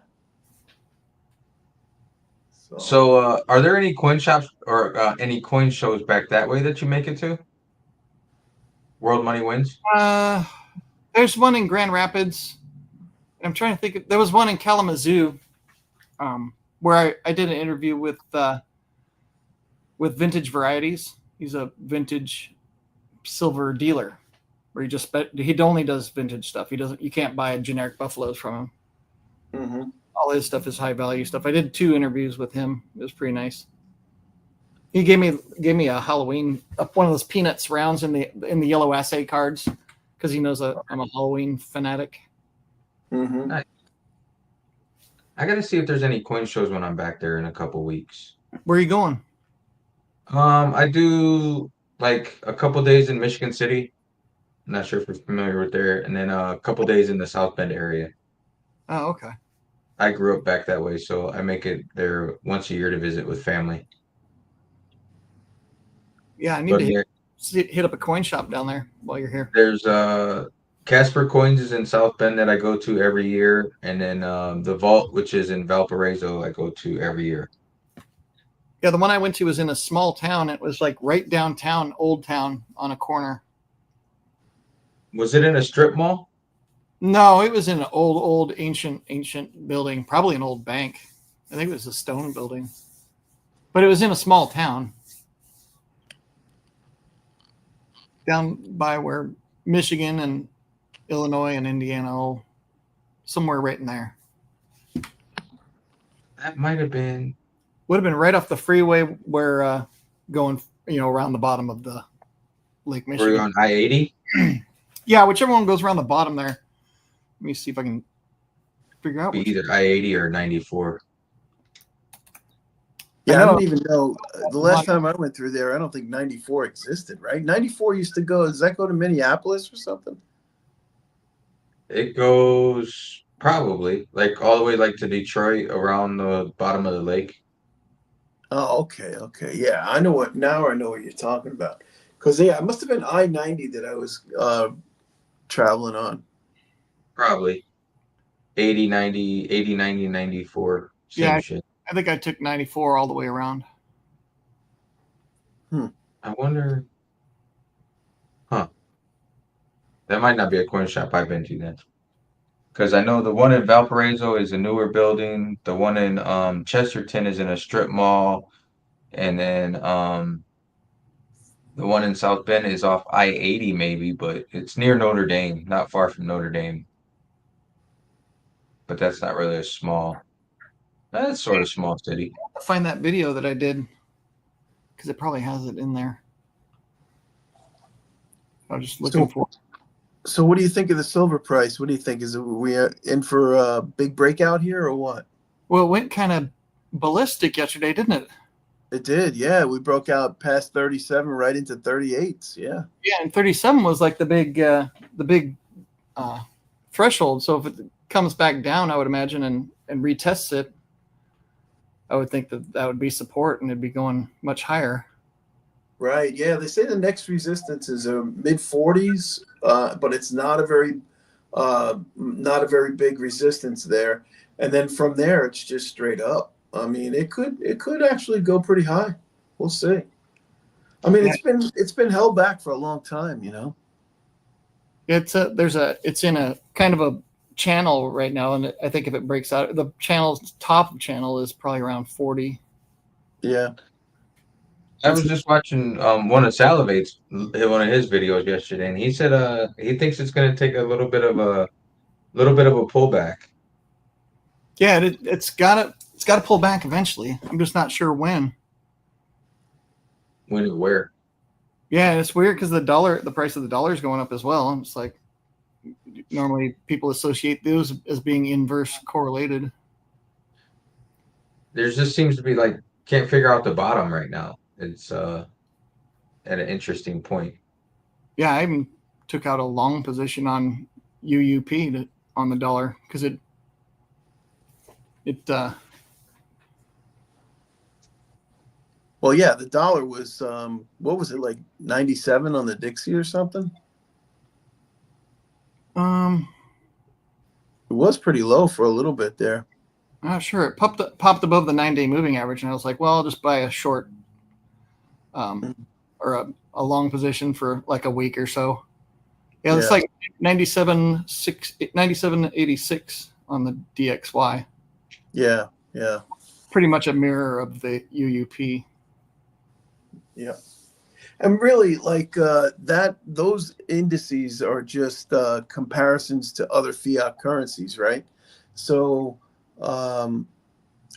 So, are there any coin shops or any coin shows back that way that you make it to? World Money Wins? there's one in Grand Rapids. I'm trying to think. There was one in Kalamazoo, where I did an interview with Vintage Varieties. He's a vintage silver dealer, where he only does vintage stuff. You can't buy generic buffaloes from him. Mm-hmm. All his stuff is high value stuff. I did 2 interviews with him. It was pretty nice. He gave me a Halloween one of those Peanuts rounds in the yellow assay cards because he knows I'm a Halloween fanatic. Mm-hmm. I gotta see if there's any coin shows when I'm back there in a couple weeks. Where are you going? I do like a couple days in Michigan City. I'm not sure if you're familiar with there, and then a couple days in the South Bend area. Oh, okay. I grew up back that way, so I make it there once a year to visit with family. Yeah, I need But to yeah, hit up a coin shop down there while you're here. there's Casper Coins is in South Bend that I go to every year, and then the Vault, which is in Valparaiso, I go to every year. Yeah, the one I went to was in a small town. It was like right downtown, Old Town, on a corner. Was it in a strip mall? No, it was in an old, ancient building, probably an old bank. I think it was a stone building, but it was in a small town down by where Michigan and Illinois and Indiana, somewhere right in there. That might have been. Would have been right off the freeway where going, around the bottom of the Lake Were you Michigan. on I-80? Yeah, whichever one goes around the bottom there. Let me see if I can figure out. Be Which either I-80 or 94. Yeah, I know. don't even know. The last time I went through there, I don't think 94 existed, right? 94 used to go, does that go to Minneapolis or something? It goes probably like all the way like to Detroit around the bottom of the lake. Oh, okay. Yeah, I know what you're talking about. Because, yeah, it must have been I-90 that I was traveling on. Probably 80, 90, 94. Same Yeah. shit. I think I took 94 all the way around. I wonder. Huh. That might not be a coin shop I've been to then. Because I know the one in Valparaiso is a newer building. The one in Chesterton is in a strip mall, and then the one in South Bend is off I-80 maybe, but it's near Notre Dame, not far from Notre Dame. But that's not really a small. That's sort of small city. Find that video that I did because it probably has it in there. I was just looking for. So what do you think of the silver price? What do you think? Is it we in for a big breakout here or what? Well, it went kind of ballistic yesterday, didn't it? It did, yeah. We broke out past 37 right into 38s. Yeah. Yeah, and 37 was like the big threshold. So if it comes back down, I would imagine, and retests it, I would think that would be support and it'd be going much higher. Right. Yeah. They say the next resistance is a mid 40s, but it's not a very big resistance there. And then from there, it's just straight up. I mean, it could actually go pretty high. We'll see. I mean, it's been held back for a long time, you know. It's in a kind of a channel right now, and I think if it breaks out, the channel's top channel is probably around 40. Yeah. I was just watching one of Salivate's one of his videos yesterday, and he said he thinks it's going to take a little bit of a pullback. Yeah, it's got to pull back eventually. I'm just not sure when. When and where? Yeah, it's weird because the price of the dollar is going up as well. It's like normally people associate those as being inverse correlated. There just seems to be like can't figure out the bottom right now. It's at an interesting point. Yeah, I even took out a long position on UUP on the dollar because it Well, yeah, the dollar was what was it, like 97 on the Dixie or something? It was pretty low for a little bit there. I'm not sure. It popped above the 9-day moving average, and I was like, well, I'll just buy a short or a long position for like a week or so. Yeah, it's like 97.86 on the DXY. Yeah, yeah. Pretty much a mirror of the UUP. Yeah. And really, like those indices are just comparisons to other fiat currencies, right? So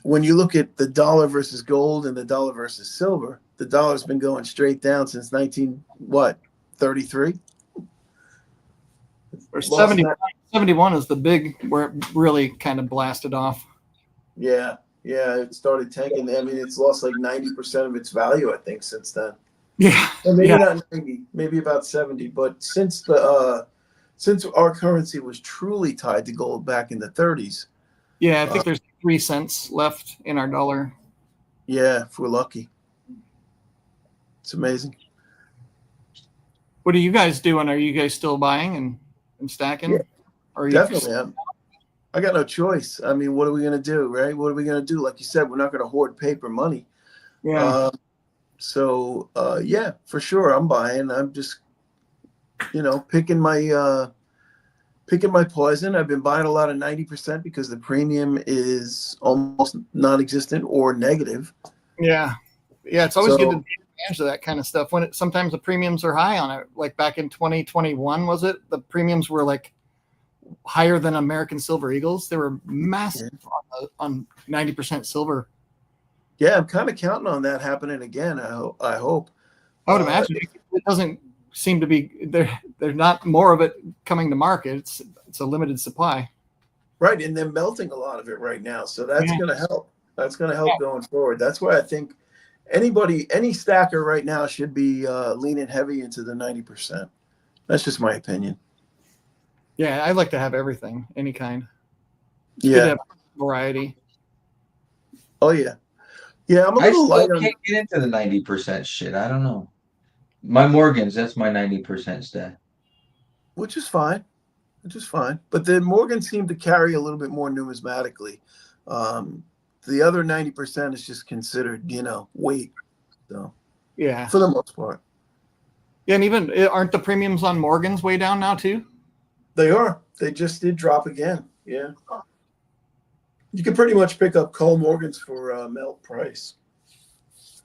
when you look at the dollar versus gold and the dollar versus silver, the dollar's been going straight down since 33? Or 71 is the big where it really kind of blasted off. Yeah, it started tanking. I mean, it's lost like 90% of its value, I think, since then. Yeah, Or maybe not 90, maybe about 70. But since our currency was truly tied to gold back in the 30s. Yeah, I think there's 3 cents left in our dollar. Yeah, if we're lucky. It's amazing. What are you guys doing? Are you guys still buying and stacking? Yeah, or are you definitely. I got no choice. I mean, what are we going to do, right? What are we going to do? Like you said, we're not going to hoard paper money. Yeah. Yeah, for sure. I'm buying. I'm just, picking my poison. I've been buying a lot of 90% because the premium is almost non-existent or negative. Yeah. It's always good to take advantage of that kind of stuff. Sometimes the premiums are high on it. Like back in 2021, was it? The premiums were like higher than American Silver Eagles. They were massive on 90% silver. Yeah, I'm kind of counting on that happening again. I hope. I would imagine it doesn't seem to be there's not more of it coming to market. It's a limited supply. Right, and they're melting a lot of it right now, so that's going to help. That's going to help going forward. That's why I think any stacker right now should be leaning heavy into the 90%. That's just my opinion. Yeah, I like to have everything, any kind. It's Yeah, good to have variety. Oh yeah. Yeah, I'm a I little light still on. can't get into the 90% shit. I don't know. My Morgans, that's my 90% stack. Which is fine. But then Morgan seemed to carry a little bit more numismatically. The other 90% is just considered, weight. So Yeah. for the most part. Yeah, and even aren't the premiums on Morgans way down now too? They are. They just did drop again. Yeah. You can pretty much pick up Cole Morgan's for melt price.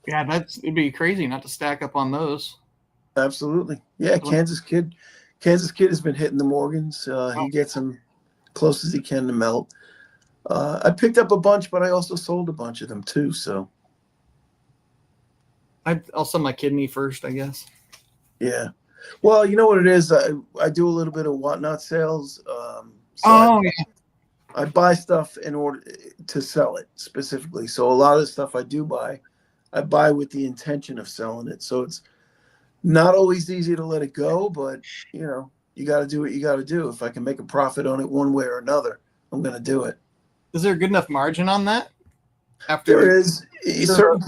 Yeah, it'd be crazy not to stack up on those. Absolutely. Yeah, Kansas Kid has been hitting the Morgans. He gets them close as he can to melt. I picked up a bunch, but I also sold a bunch of them too. So I'll sell my kidney first, I guess. yeah. Well, you know what it is. I do a little bit of whatnot sales. Yeah. I buy stuff in order to sell it specifically. So a lot of the stuff I do buy, I buy with the intention of selling it. So it's not always easy to let it go, but you know, you got to do what you got to do. If I can make a profit on it one way or another, I'm going to do it. Is there a good enough margin on that? There is certain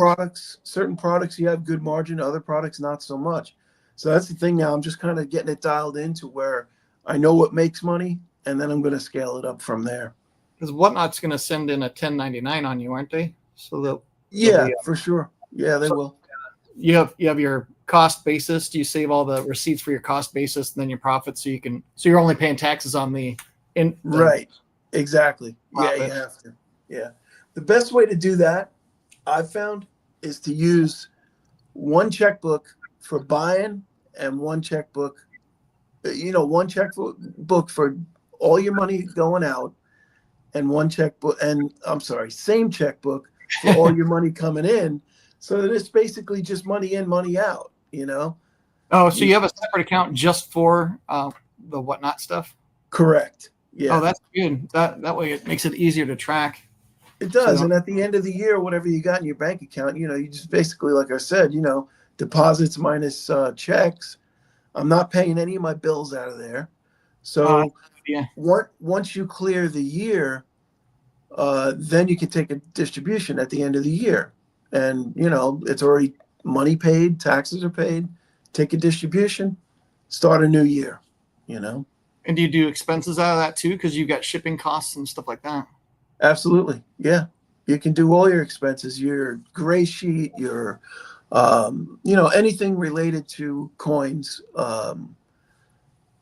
products you have good margin, other products not so much. So that's the thing now. I'm just kind of getting it dialed into where I know what makes money, and then I'm going to scale it up from there. Because Whatnot's going to send in a 1099 on you, aren't they? So for sure. Yeah, they will. You have your cost basis. Do you save all the receipts for your cost basis and then your profits so you're only paying taxes on the right. Exactly. Profit. Yeah, you have to. Yeah. The best way to do that, I've found, is to use one checkbook for buying and one checkbook for all your money going out, and same checkbook for all your money coming in. So that it's basically just money in, money out, you know? Oh, so you have a separate account just for the Whatnot stuff? Correct. Yeah. Oh, that's good. That way it makes it easier to track. It does. So, and at the end of the year, whatever you got in your bank account, you know, you just basically, like I said, you know, deposits minus checks. I'm not paying any of my bills out of there. So yeah. once you clear the year, then you can take a distribution at the end of the year. And, you know, it's already money paid, taxes are paid, take a distribution, start a new year, you know? And do you do expenses out of that too? Because you've got shipping costs and stuff like that. Absolutely. Yeah. You can do all your expenses, your gray sheet, your, you know, anything related to coins. I'm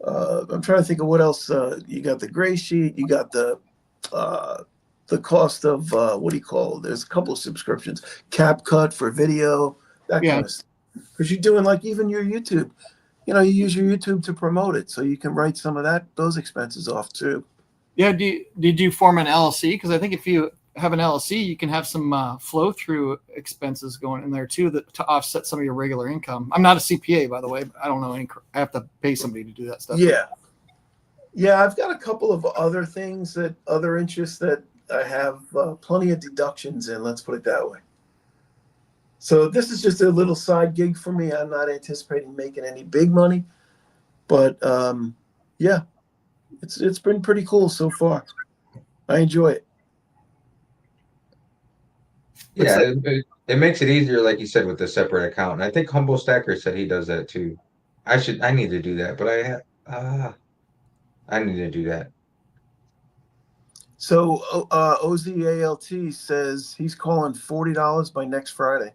trying to think of what else. You got the gray sheet, you got the cost of, there's a couple of subscriptions, CapCut for video, that kind of stuff. Because you're doing like even your YouTube, you know, you use your YouTube to promote it. So you can write some of those expenses off too. Yeah. Did you form an LLC? Because I think if you have an LLC, you can have some flow through expenses going in there too to offset some of your regular income. I'm not a CPA, by the way. I don't know I have to pay somebody to do that stuff. Yeah. Yeah. I've got a couple of other things other interests that I have plenty of deductions in, let's put it that way. So this is just a little side gig for me. I'm not anticipating making any big money, but yeah, it's been pretty cool so far. I enjoy it. Yeah, it makes it easier, like you said, with the separate account. And I think Humble Stacker said he does that too. I need to do that, but I need to do that. So OZALT says he's calling $40 by next Friday.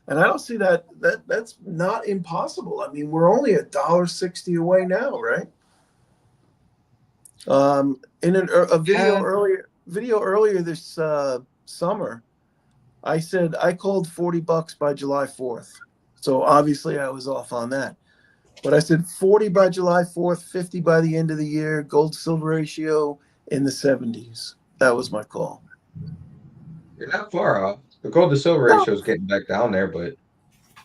And I don't see that's not impossible. I mean, we're only $1.60 away now, right? In a video earlier this summer, I said I called $40 by July 4th. So obviously I was off on that. But I said 40 by July 4th, 50 by the end of the year, gold silver ratio in the 70s. That was my call. You're not far off. The gold to silver ratio is getting back down there, but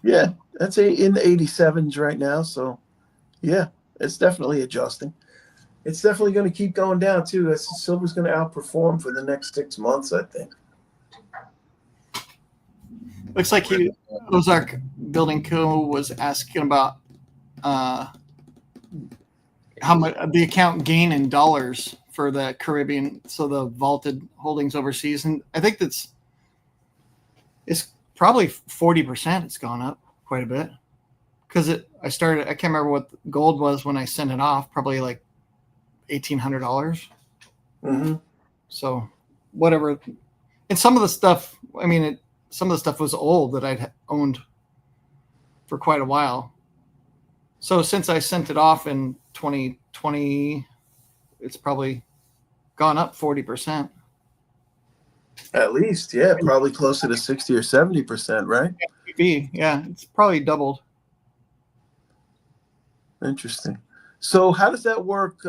yeah, that's in the 87s right now. So yeah, it's definitely adjusting. It's definitely going to keep going down too. Silver's going to outperform for the next 6 months, I think. Looks like Ozark Building Co. was asking about how much the account gain in dollars for the Caribbean, so the vaulted holdings overseas, and I think it's probably 40%. It's gone up quite a bit because I can't remember what gold was when I sent it off, probably like $1,800. Mm-hmm. So whatever. And some of the stuff, I mean, some of the stuff was old that I'd owned for quite a while. So since I sent it off in 2020, it's probably gone up 40%. At least, yeah, probably closer to 60 or 70%, right? Yeah, it's probably doubled. Interesting. So how does that work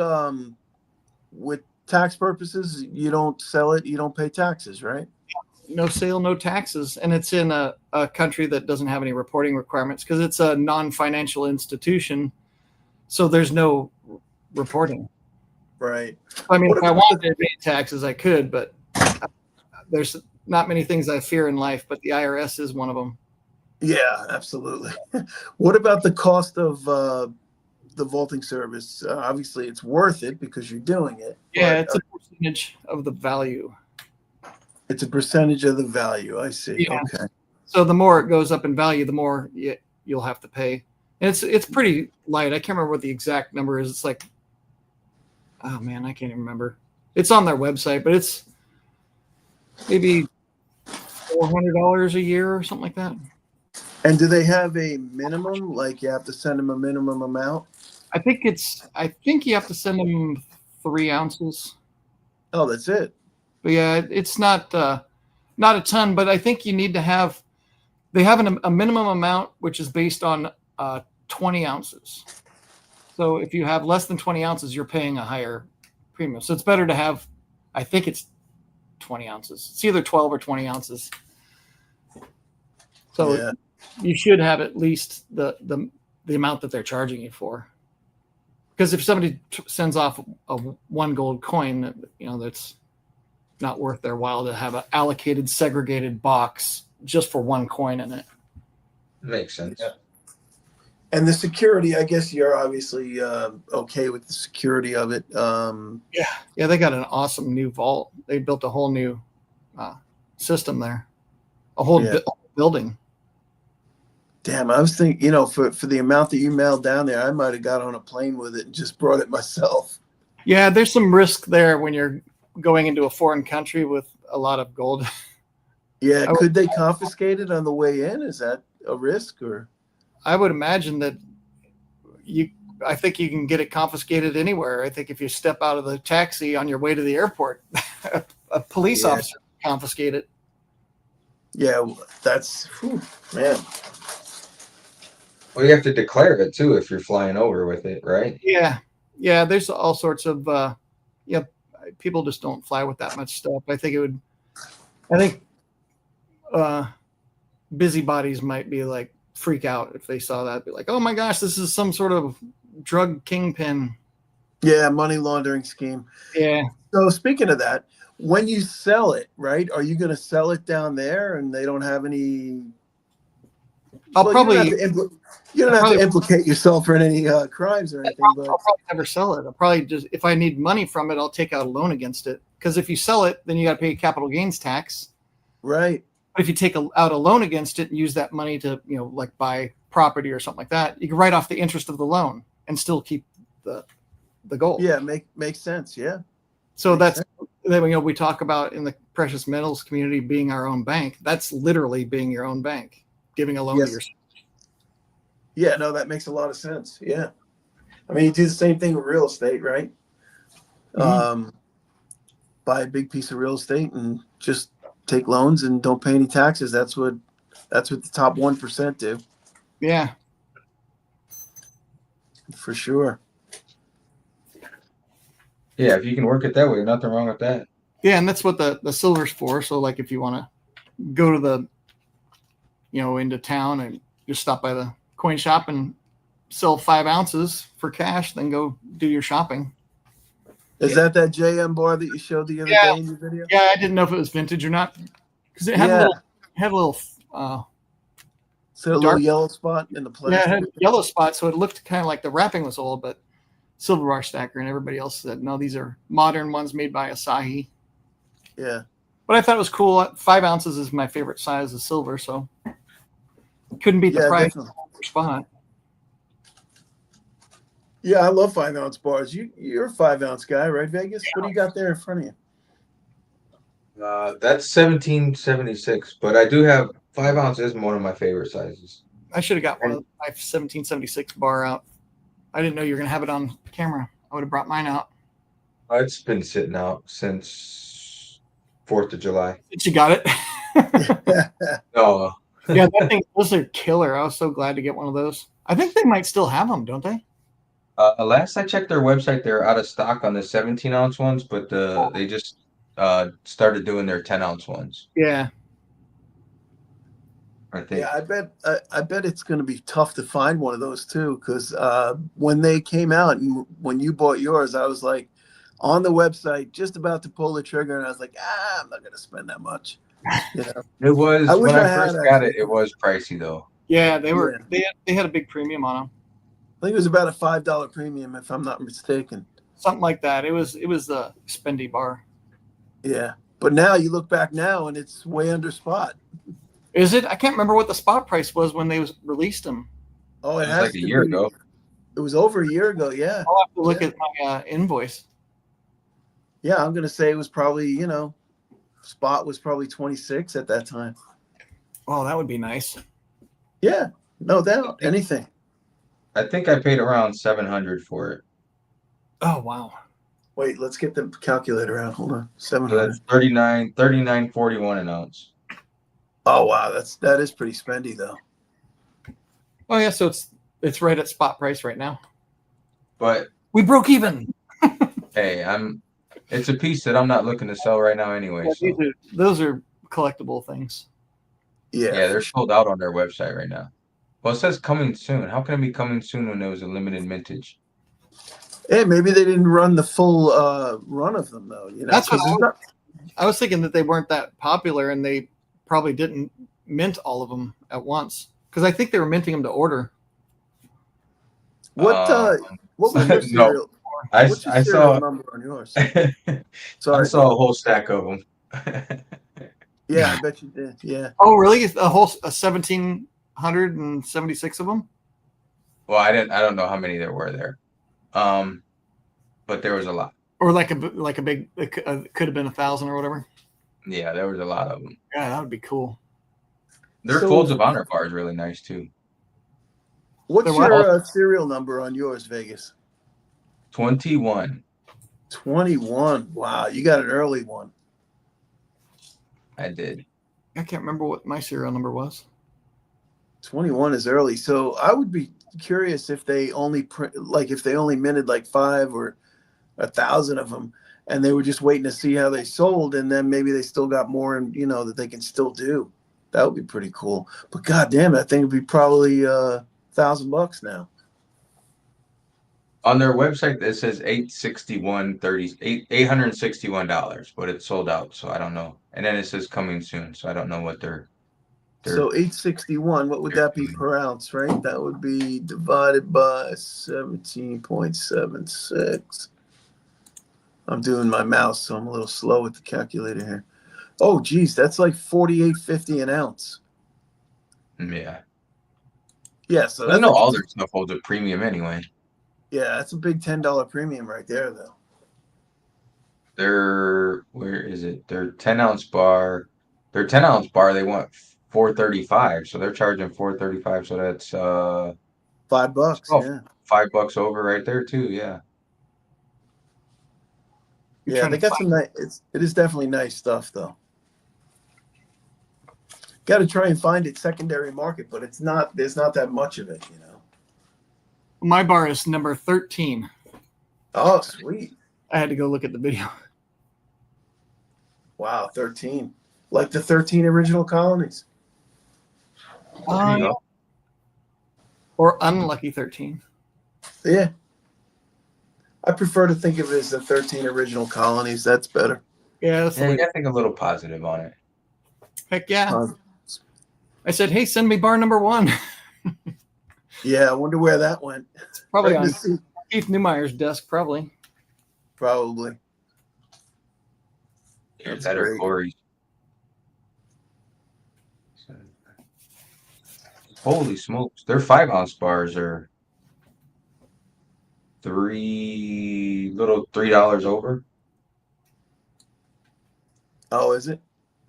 with tax purposes? You don't sell it, you don't pay taxes, right? No sale, no taxes, and it's in a country that doesn't have any reporting requirements because it's a non-financial institution, so there's no reporting. Right. I mean, What if I about wanted to pay taxes, I could, but there's not many things I fear in life, but the IRS is one of them. Yeah, absolutely. What about the cost of the vaulting service? Obviously, it's worth it because you're doing it. Yeah, but, it's a percentage of the value. it's a percentage of the value. I see. Yeah. Okay. So the more it goes up in value, the more you'll have to pay. And it's pretty light. I can't remember what the exact number is. It's like, oh man, I can't even remember. It's on their website, but it's maybe $400 a year or something like that. And do they have a minimum? Like you have to send them a minimum amount? I think you have to send them 3 ounces. Oh, that's it. But yeah, it's not a ton, but I think you need to have, they have a minimum amount, which is based on 20 ounces. So if you have less than 20 ounces, you're paying a higher premium. So it's better to have, I think it's 20 ounces. It's either 12 or 20 ounces. So Yeah. you should have at least the amount that they're charging you for. Because if somebody sends off a 1 gold coin, that's not worth their while to have an allocated, segregated box just for 1 coin in it. Makes sense. Yeah. And the security, I guess you're obviously okay with the security of it. Yeah, they got an awesome new vault. They built a whole new system there, a whole building. Damn, I was thinking, for the amount that you mailed down there, I might have got on a plane with it and just brought it myself. Yeah, there's some risk there when you're going into a foreign country with a lot of gold. Yeah, could they confiscate it on the way in? Is that a risk or? I would imagine that I think you can get it confiscated anywhere. I think if you step out of the taxi on your way to the airport, a police officer can confiscate it. Yeah, that's, man. Well, you have to declare it too if you're flying over with it, right? Yeah. There's all sorts of, people just don't fly with that much stuff. I think busybodies might be like, freak out if they saw that, be like, oh my gosh, this is some sort of drug kingpin. Yeah, money laundering scheme. Yeah. So speaking of that, when you sell it, right, are you going to sell it down there and they don't have any? I'll probably. You don't have to implicate yourself in any crimes or anything. I'll probably never sell it. I'll probably just, if I need money from it, I'll take out a loan against it. Because if you sell it, then you got to pay capital gains tax. Right. But if you take out a loan against it and use that money to, like buy property or something like that, you can write off the interest of the loan and still keep the gold. Yeah, makes sense. Yeah. So that's, we talk about in the precious metals community being our own bank. That's literally being your own bank, giving a loan to yourself. Yeah, no, that makes a lot of sense. Yeah. I mean, you do the same thing with real estate, right? Mm-hmm. Buy a big piece of real estate and just take loans and don't pay any taxes. That's what the top 1% do. Yeah. For sure. Yeah, if you can work it that way, nothing wrong with that. Yeah, and that's what the silver's for. So like if you want to go to the, into town and just stop by the coin shop and sell 5 ounces for cash, then go do your shopping. Is that JM bar that you showed the other day in your video? Yeah, I didn't know if it was vintage or not because it had a little so a little yellow spot in the plastic. Yeah, it had a yellow spot, so it looked kind of like the wrapping was old, but Silver Bar Stacker and everybody else said, no, these are modern ones made by Asahi. Yeah. But I thought it was cool. 5 ounces is my favorite size of silver, so couldn't beat the price spot. Yeah, I love 5 ounce bars. You're a 5 ounce guy, right, Vegas? Yeah. What do you got there in front of you? That's 1776, but I do have 5 ounces, one of my favorite sizes. I should have got one of my 1776 bar out. I didn't know you were going to have it on camera. I would have brought mine out. It's been sitting out since 4th of July. You got it. No, Yeah, that thing, those are killer. I was so glad to get one of those. I think they might still have them, don't they? last I checked their website, they're out of stock on the 17-ounce ones, but they just started doing their 10-ounce ones. Yeah. I think. Yeah, I bet it's going to be tough to find one of those too, because when they came out and when you bought yours, I was like on the website just about to pull the trigger, and I was like, I'm not going to spend that much. You know, It was I wish when I I had, first got it. actually. It was pricey though. Yeah, they were. Yeah. They had a big premium on them, I think it was about a $5 premium, if I'm not mistaken. something like that. It was the spendy bar. Yeah, but now you look back now, and it's way under spot. Is it? I can't remember what the spot price was when they released them. Oh, It was has like a to year be- ago. It was over a year ago. Yeah, I'll have to look Yeah. at my invoice. yeah. I'm going to say it was probably spot was probably 26 at that time. Oh, that would be nice. Yeah, no doubt. Anything. I think I paid around 700 for it. Oh wow. Wait, let's get the calculator out. Hold on. So 700. that's 39.41 an ounce. Oh wow, that is pretty spendy though. Oh yeah, so it's right at spot price right now. But We broke even. hey, it's a piece that I'm not looking to sell right now anyway. So Those are collectible things. Yeah. yeah, they're sold out on their website right now. Well, it says coming soon. How can it be coming soon when it was a limited mintage? Hey, maybe they didn't run the full run of them though. That's what 'cause there's not- I was thinking that they weren't that popular and they probably didn't mint all of them at once because I think they were minting them to order. what was your No. serial? I What's your I serial saw number on yours? I Sorry. saw a whole stack of them. Yeah, I bet you did. Yeah. Oh, really? A 1,776 of them? Well, I don't know how many there were there, but there was a lot. Or like a big, it could have been 1,000 or whatever. Yeah, there was a lot of them. Yeah, that would be cool. Their So- Folds of Honor bar is really nice too. What's They're what? your serial number on yours, Vegas? 21. 21. Wow, you got an early one. I did. I can't remember what my serial number was. 21 is early. So I would be curious if they only if they only minted like 5 or 1,000 of them, and they were just waiting to see how they sold, and then maybe they still got more, and that they can still do. That would be pretty cool. But goddamn, that thing would be probably $1,000 now. On their website, it says $861, but it's sold out, so I don't know. And then it says coming soon, so I don't know what they're So 861, what would that be per ounce, right? That would be divided by 17.76. I'm doing my mouse, so I'm a little slow with the calculator here. Oh, geez, that's like $48.50 an ounce. yeah. Yeah, so I that's know like all their stuff holds a premium anyway. yeah, that's a big $10 premium right there, though. Where is it? Their 10-ounce bar. Their 10-ounce bar, they want $4.35, so they're charging $4.35, so that's $5, Oh. yeah. $5 over right there too. Yeah. You're Yeah, trying they to got some nice. It is definitely nice stuff, though. Got to try and find it secondary market, but it's not. There's not that much of it. My bar is number 13. Oh, sweet! I had to go look at the video. Wow, 13, like the 13 original colonies. There you go. Or unlucky 13. Yeah, I prefer to think of it as the 13 original colonies. That's better. Yeah, that's the Yeah, you way. gotta think a little positive on it. Heck yeah. Uh, I said, hey, send me bar number 1. yeah, I wonder where that went. Probably Right in on the seat. Keith Neumeyer's desk, probably. Probably. It's That's at great. Corey's. Holy smokes. Their 5-ounce bars are $3 over. Oh, is it?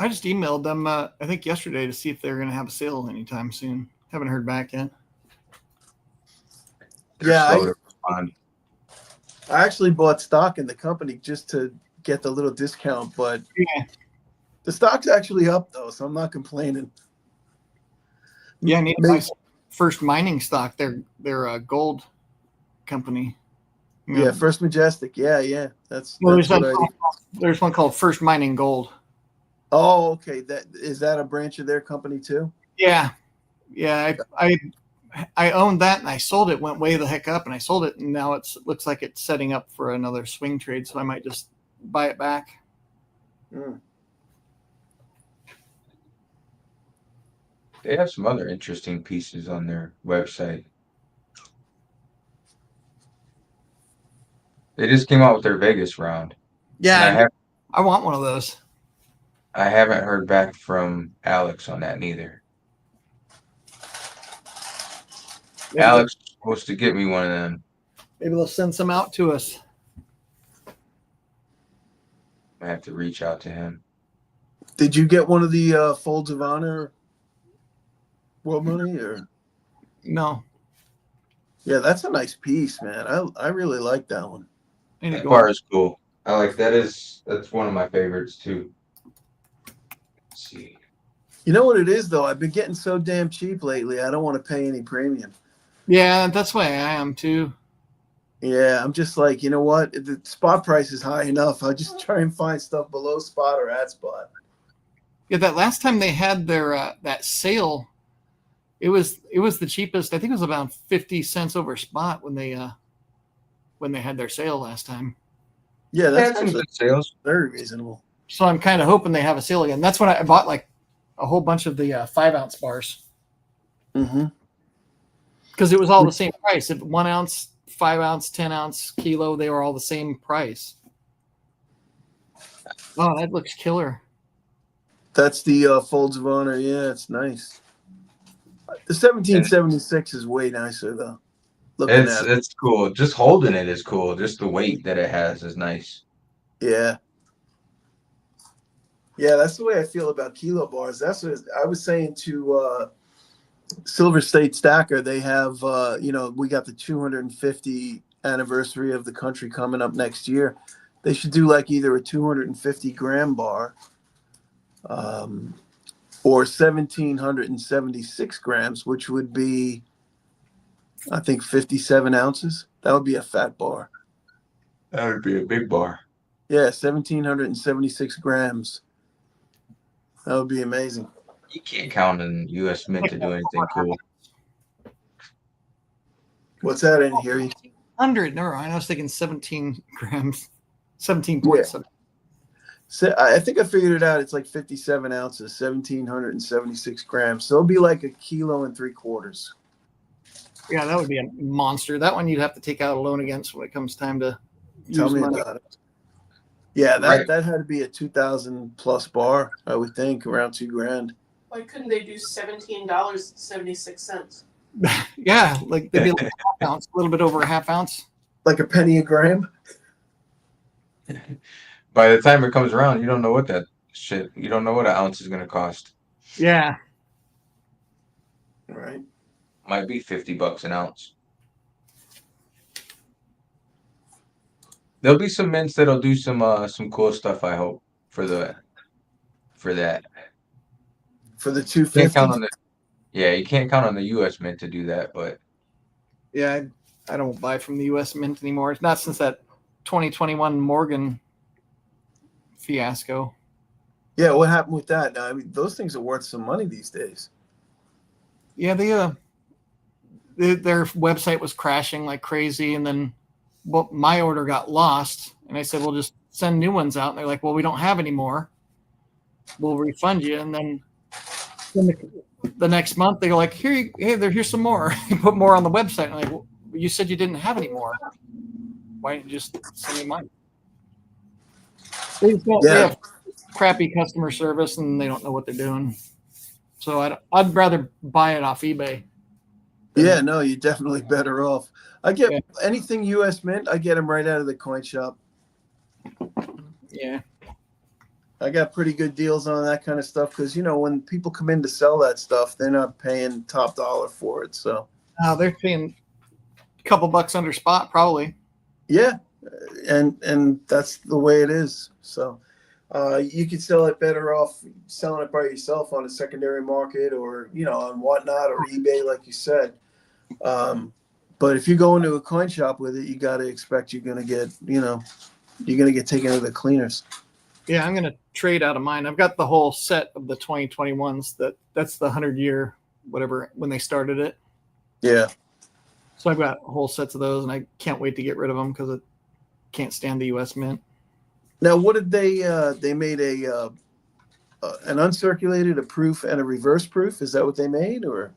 I just emailed them, I think yesterday, to see if they're going to have a sale anytime soon. Haven't heard back yet. They're Yeah, slow to respond. I actually bought stock in the company just to get the little discount, but Yeah. the stock's actually up though, so I'm not complaining. Yeah, I need to buy Maybe- some First Mining stock. They're a gold company. Yeah, First Majestic. Yeah. That's Well, what I. there's one called First Mining Gold. Oh, okay. That is that a branch of their company too? Yeah, yeah. I owned that and I sold it. Went way the heck up, and I sold it, and now it looks like it's setting up for another swing trade. So I might just buy it back. Mm. They have some other interesting pieces on their website. They just came out with their Vegas round. Yeah, And I want one of those. I haven't heard back from Alex on that neither. Alex was supposed to get me one of them. Maybe they'll send some out to us. I have to reach out to him. Did you get one of the Folds of Honor World Money or? No, Yeah, that's a nice piece, man. I really like that one. I need to That go- bar is cool. I like that's one of my favorites too. Let's see. You know what it is though? I've been getting so damn cheap lately. I don't want to pay any premium. Yeah, that's why I am too. Yeah, I'm just like, you know what? If the spot price is high enough, I just try and find stuff below spot or at spot. Yeah, that last time they had their that sale, it was the cheapest. I think it was about 50 cents over spot when they had their sale last time. Yeah, They had that's some actually good sales. very reasonable. So I'm kind of hoping they have a sale again. That's when I bought like a whole bunch of the 5-ounce bars Mm-hmm. because it was all the same price. If 1 ounce, 5 ounce, 10 ounce, kilo, they were all the same price. Oh, that looks killer. That's the Folds of Honor. Yeah, it's nice. The 1776 is way nicer though. Looking It's at it. it's cool. Just holding it is cool. Just the weight that it has is nice. Yeah. Yeah, that's the way I feel about kilo bars. That's what I was saying to Silver State Stacker. They have, we got the 250 anniversary of the country coming up next year. They should do like either a 250 gram bar or 1,776 grams, which would be, I think, 57 ounces. That would be a fat bar. That would be a big bar. Yeah, 1,776 grams. That would be amazing. You can't count on U.S. Mint to do anything cool. What's that in here? 100. Never mind. I was thinking 17 grams. 17.7. So I think I figured it out. It's like 57 ounces, 1,776 grams. So it'll be like 1.75 kilos. Yeah, that would be a monster. That one you'd have to take out a loan against when it comes time to Tell use me money. about it. Yeah, Right. that had to be a 2,000 plus bar, I would think, around $2,000. Why couldn't they do $17.76? Yeah, like they'd be like a half ounce, a little bit over a half ounce. Like a penny a gram. By the time it comes around, you don't know what you don't know what an ounce is gonna cost. Yeah. Right. Might be $50 an ounce. There'll be some mints that'll do some cool stuff, I hope, for that. For the Can't 250. count on you can't count on the US Mint to do that, but Yeah, I don't buy from the U.S. Mint anymore. It's not since that 2021 Morgan fiasco. Yeah, what happened with that? I mean, those things are worth some money these days. Yeah, their website was crashing like crazy, and then my order got lost, and I said, "Well, just send new ones out." And they're like, "Well, we don't have any more. We'll refund you." And then the next month, they're like, "Here's some more." You put more on the website. And I'm like, well, you said you didn't have any more. Why didn't you just send me mine? They have crappy customer service, and they don't know what they're doing. So I'd rather buy it off eBay. Yeah, no, you're definitely better off. I get Yeah. anything US Mint, I get them right out of the coin shop. Yeah. I got pretty good deals on that kind of stuff because, when people come in to sell that stuff, they're not paying top dollar for it. So, They're paying a couple bucks under spot, probably. yeah, and that's the way it is. So you could sell it better off selling it by yourself on a secondary market, or on Whatnot or eBay, like you said. But if you go into a coin shop with it, you got to expect you're going to get taken to the cleaners. Yeah, I'm going to trade out of mine. I've got the whole set of the 2021s. That's the 100-year, whatever, when they started it. Yeah. So I've got whole sets of those, and I can't wait to get rid of them because I can't stand the U.S. Mint. Now, what did they made an uncirculated, a proof, and a reverse proof? Is that what they made, or?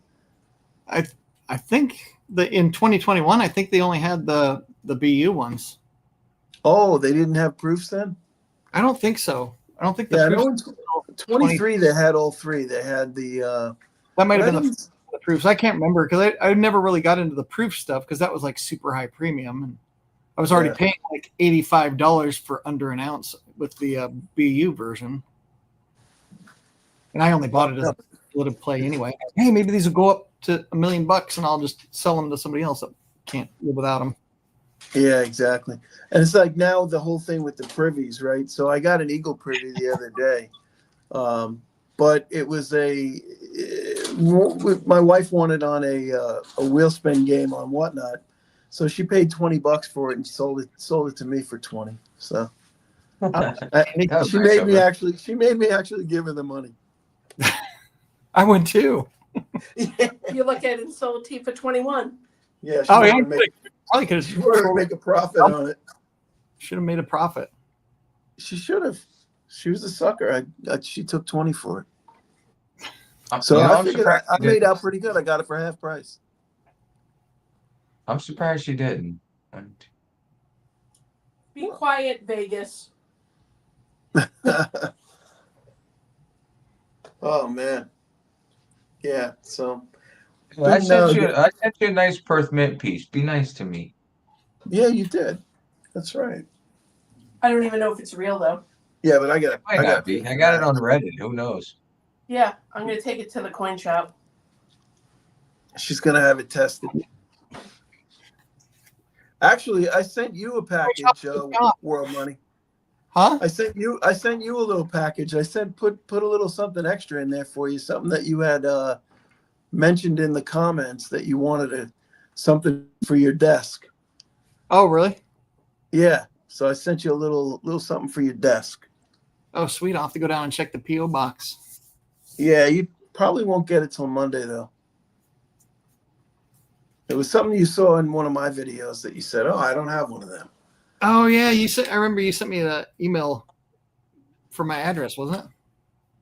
I think in 2021, I think they only had the BU ones. Oh, they didn't have proofs then? I don't think so. I don't think Yeah, I know proofs. in 23 they had all three. They had the That might have but I been didn't- the proofs. I can't remember because I never really got into the proof stuff because that was like super high premium, and I was already Yeah. paying like $85 for under an ounce with the BU version, and I only bought it as a little play anyway. Hey, maybe these will go up to $1 million, and I'll just sell them to somebody else that can't live without them. Yeah, exactly. And it's like now the whole thing with the privies, right? So I got an Eagle privy the other day, but it was my wife wanted on a wheel spin game on Whatnot, so she paid $20 for it and sold it to me for 20. So That was she nice made of me her. actually give her the money. I would too. You look at it and sold tea for 21. Yeah, she Oh yeah, wanted to make, probably could she wanted to make a profit on it. should have made a profit. She should have. She was a sucker. She took 20 for it. I'm, So you know, I I'm figured surprised I she made didn't. out pretty good. I got it for half price. I'm surprised she didn't. Be quiet, Vegas. Oh man. Yeah. So I No, sent you a nice Perth mint piece. Be nice to me. yeah, you did. That's right. I don't even know if it's real though. Yeah, but I got. Might not be. I got it on Reddit. Who knows? Yeah, I'm gonna take it to the coin shop. She's gonna have it tested. Actually, I sent you a package, World Money. Huh? I sent you a little package. I said put a little something extra in there for you, something that you had mentioned in the comments that you wanted something for your desk. Oh really? Yeah. So I sent you a little something for your desk. Oh sweet. I'll have to go down and check the PO box. Yeah, you probably won't get it till Monday though. It was something you saw in one of my videos that you said, "Oh, I don't have one of them." Oh yeah, I remember you sent me the email for my address, wasn't it?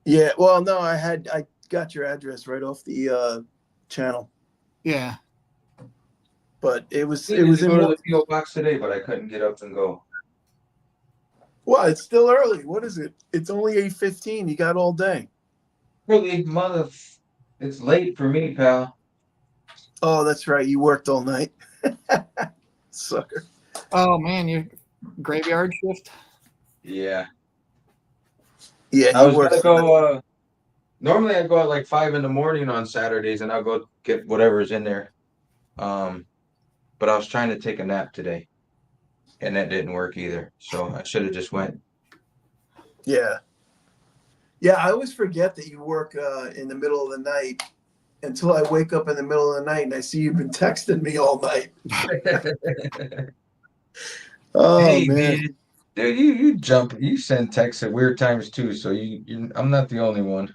Yeah. Well, no, I got your address right off the channel, Yeah. but it was Needed to in. go to the PO box today, but I couldn't get up and go. Well, it's still early. What is it? It's only 8:15. You got all day. Really, it's late for me, pal. Oh, that's right. You worked all night. Sucker. Oh man, you graveyard shift. Yeah. Yeah, I he was works. gonna go. Normally, I go at like 5 in the morning on Saturdays, and I'll go get whatever's in there. But I was trying to take a nap today, and that didn't work either. So I should have just went. Yeah. Yeah, I always forget that you work in the middle of the night until I wake up in the middle of the night and I see you've been texting me all night. Oh Hey man. dude, you send texts at weird times too. So I'm not the only one.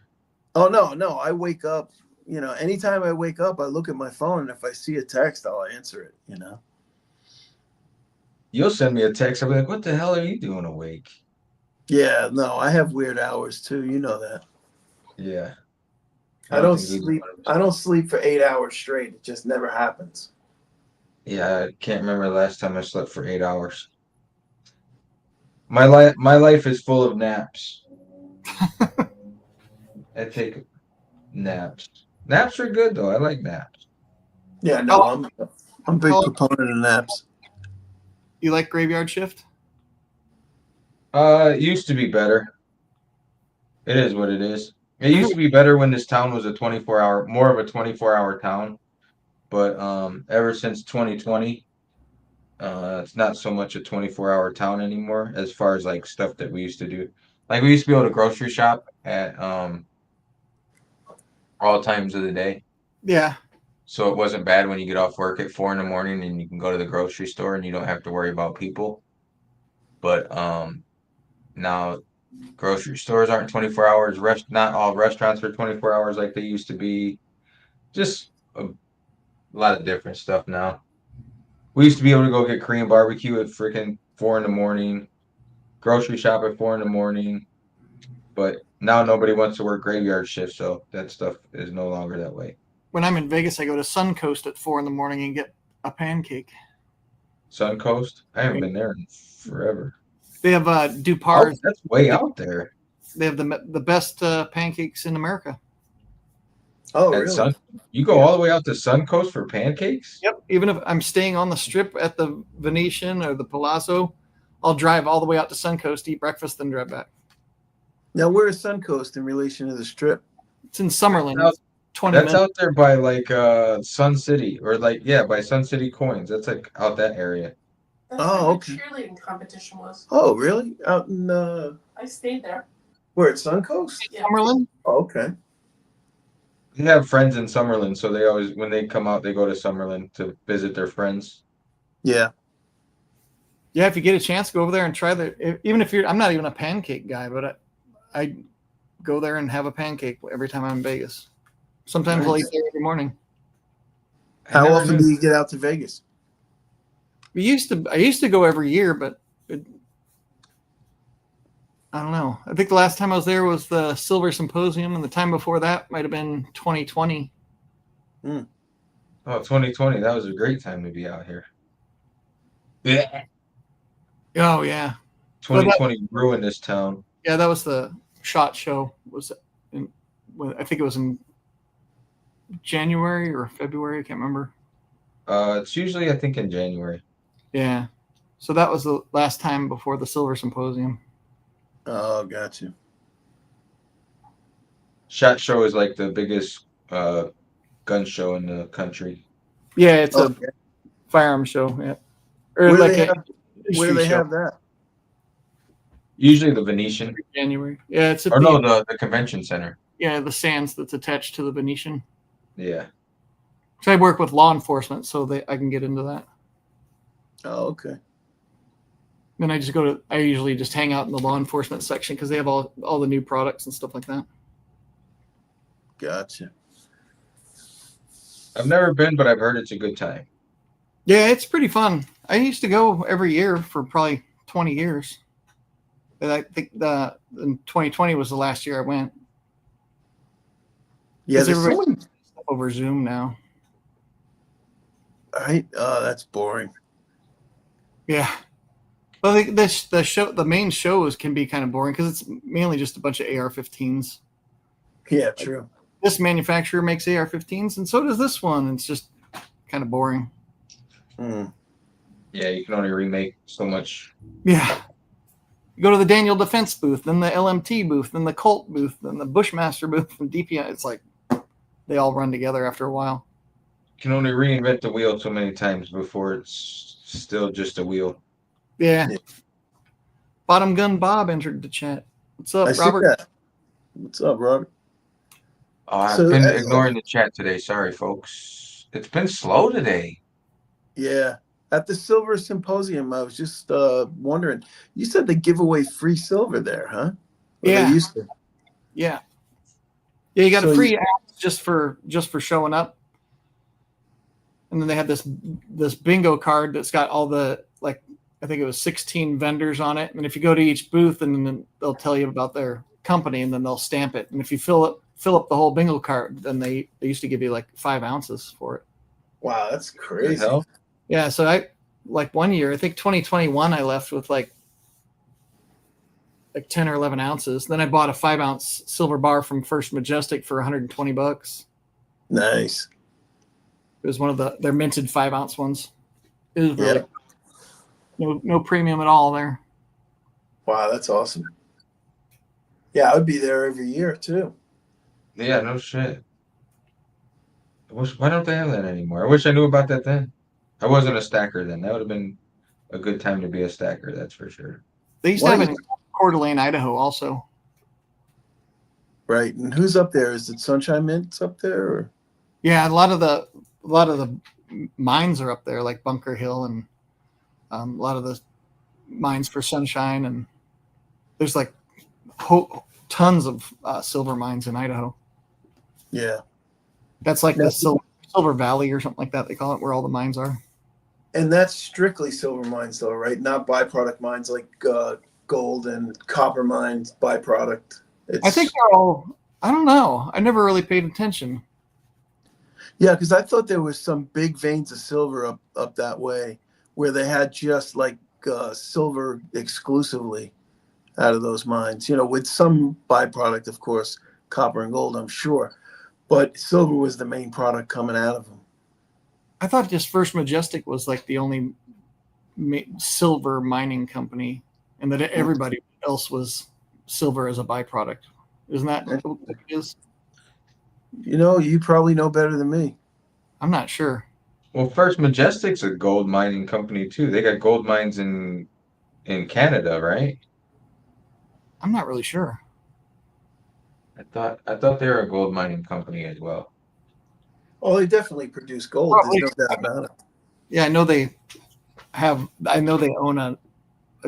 Oh no. I wake up, anytime I wake up, I look at my phone and if I see a text, I'll answer it, You'll send me a text. I'll be like, "What the hell are you doing awake?" Yeah, no, I have weird hours too. You know that. Yeah. I don't think sleep. either one of us- I don't sleep for 8 hours straight. It just never happens. Yeah, I can't remember the last time I slept for 8 hours. My life is full of naps. I take naps. Naps are good though. I like naps. Yeah, no, Oh. I'm a big Oh. proponent of naps. You like graveyard shift? It used to be better. It is what it is. It used to be better when this town was more of a 24-hour town. But ever since 2020, It's not so much a 24-hour town anymore as far as like stuff that we used to do. Like we used to be able to grocery shop at all times of the day. Yeah. So it wasn't bad when you get off work at 4 in the morning and you can go to the grocery store and you don't have to worry about people. But now grocery stores aren't 24 hours. Not all restaurants are 24 hours like they used to be. Just a lot of different stuff now. We used to be able to go get Korean barbecue at freaking 4 in the morning, grocery shop at 4 in the morning. But now nobody wants to work graveyard shifts, so that stuff is no longer that way. When I'm in Vegas, I go to Suncoast at 4 in the morning and get a pancake. Suncoast? I haven't been there in forever. They have Oh, Dupar's. that's way out there. They have the best pancakes in America. Oh, At really? Sun, you go all the way out to Suncoast for pancakes? Yep. Even if I'm staying on the strip at the Venetian or the Palazzo, I'll drive all the way out to Suncoast, eat breakfast, then drive back. Now, where is Suncoast in relation to the Strip? It's in Summerlin. That's It's 20 That's minutes. out there by like Sun City or like by Sun City Coins. That's like out that area. That's Oh, where okay. the cheerleading competition was. Oh, really? Out in I stayed there. where at Suncoast? Yeah. Summerlin? Oh, okay. They have friends in Summerlin, so they always when they come out they go to Summerlin to visit their friends. Yeah. Yeah, if you get a chance, go over there and try even if I'm not even a pancake guy, but I go there and have a pancake every time I'm in Vegas. Sometimes I'll eat Nice. there every morning. I How never often knew- do you get out to Vegas? I used to go every year, but I don't know. I think the last time I was there was the Silver Symposium, and the time before that might have been 2020. Oh, 2020, that was a great time to be out here. Yeah. Oh yeah, 2020 ruined this town. yeah. That was the SHOT Show. I think it was in January or February. I can't remember. It's usually I think in January. Yeah. So that was the last time before the Silver Symposium. Oh, gotcha. SHOT Show is like the biggest gun show in the country. Yeah, it's a Okay. firearm show. Yeah. Or Where do like they a have- Where do industry they show. have that? Usually the Venetian. January. Yeah, it's at Or the, no, the convention center. yeah, the sands that's attached to the Venetian. Yeah. So I work with law enforcement, so I can get into that. Oh, okay. Then I usually just hang out in the law enforcement section because they have all the new products and stuff like that. Gotcha. I've never been, but I've heard it's a good time. Yeah, it's pretty fun. I used to go every year for probably 20 years. And I think in 2020 was the last year I went. Yeah, Is there's so everybody- many. Over Zoom now. Right? Oh, that's boring. Yeah. Well, the main shows can be kind of boring because it's mainly just a bunch of AR-15s. Yeah, true. This manufacturer makes AR-15s, and so does this one. It's just kind of boring. Mm. Yeah, you can only remake so much. Yeah. You go to the Daniel Defense booth, then the LMT booth, then the Colt booth, then the Bushmaster booth, and DPI. It's like they all run together after a while. You can only reinvent the wheel so many times before it's still just a wheel. Yeah. Yeah. Bottom Gun Bob entered the chat. What's up, I see Robert? that. What's up, Robert? Oh, I've So, been ignoring the chat today. Sorry, folks. It's been slow today. Yeah. At the Silver Symposium, I was just wondering. You said they give away free silver there, huh? Or Yeah. They used to. Yeah. Yeah, you got So a free app just for showing up. And then they had this bingo card that's got all the, like, I think it was 16 vendors on it. And if you go to each booth, and then they'll tell you about their company, and then they'll stamp it. And if you fill up the whole bingo card, then they used to give you like 5 ounces for it. Wow, that's The crazy. hell? Yeah, so I like one year, I think 2021, I left with like 10 or 11 ounces. Then I bought a 5-ounce silver bar from First Majestic for $120. Nice. It was one of their minted 5-ounce ones. It was really Yeah. no premium at all there. Wow, that's awesome. Yeah, I would be there every year too. Yeah, no shit. Why don't they have that anymore? I wish I knew about that then. I wasn't a stacker then. That would have been a good time to be a stacker. That's for sure. They used to have it in Coeur d'Alene, Idaho, also. Right. And who's up there? Is it Sunshine Mint's up there? Or? Yeah, a lot of the mines are up there, like Bunker Hill, and a lot of the mines for Sunshine, and there's like tons of silver mines in Idaho. Yeah. That's like the Silver Valley or something like that. They call it, where all the mines are. And that's strictly silver mines, though, right? Not byproduct mines like gold and copper mines, byproduct. I think they're all, I don't know. I never really paid attention. Yeah, because I thought there was some big veins of silver up that way where they had just like silver exclusively out of those mines, with some byproduct, of course, copper and gold, I'm sure. But silver was the main product coming out of them. I thought just First Majestic was like the only silver mining company, and that everybody else was silver as a byproduct. Isn't that what it is? You probably know better than me. I'm not sure. Well, First Majestic's a gold mining company too. They got gold mines in Canada, right? I'm not really sure. I thought they were a gold mining company as well. Oh, they definitely produce gold. There's no doubt about it. Yeah, I know they own a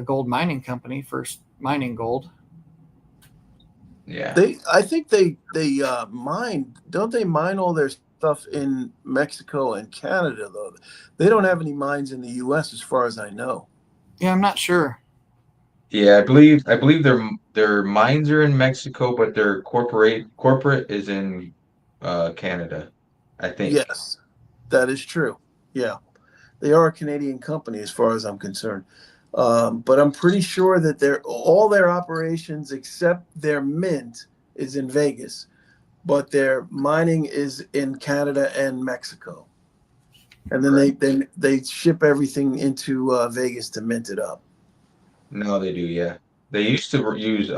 gold mining company, First Mining Gold. Yeah. I think they mine, don't they mine all their stuff in Mexico and Canada, though? They don't have any mines in the US as far as I know. Yeah, I'm not sure. Yeah, I believe their mines are in Mexico, but their corporate is in Canada, I think. Yes, that is true. Yeah, they are a Canadian company as far as I'm concerned. But I'm pretty sure that all their operations except their mint is in Vegas, but their mining is in Canada and Mexico. And then they ship everything into Vegas to mint it up. No, they do, yeah. They used to use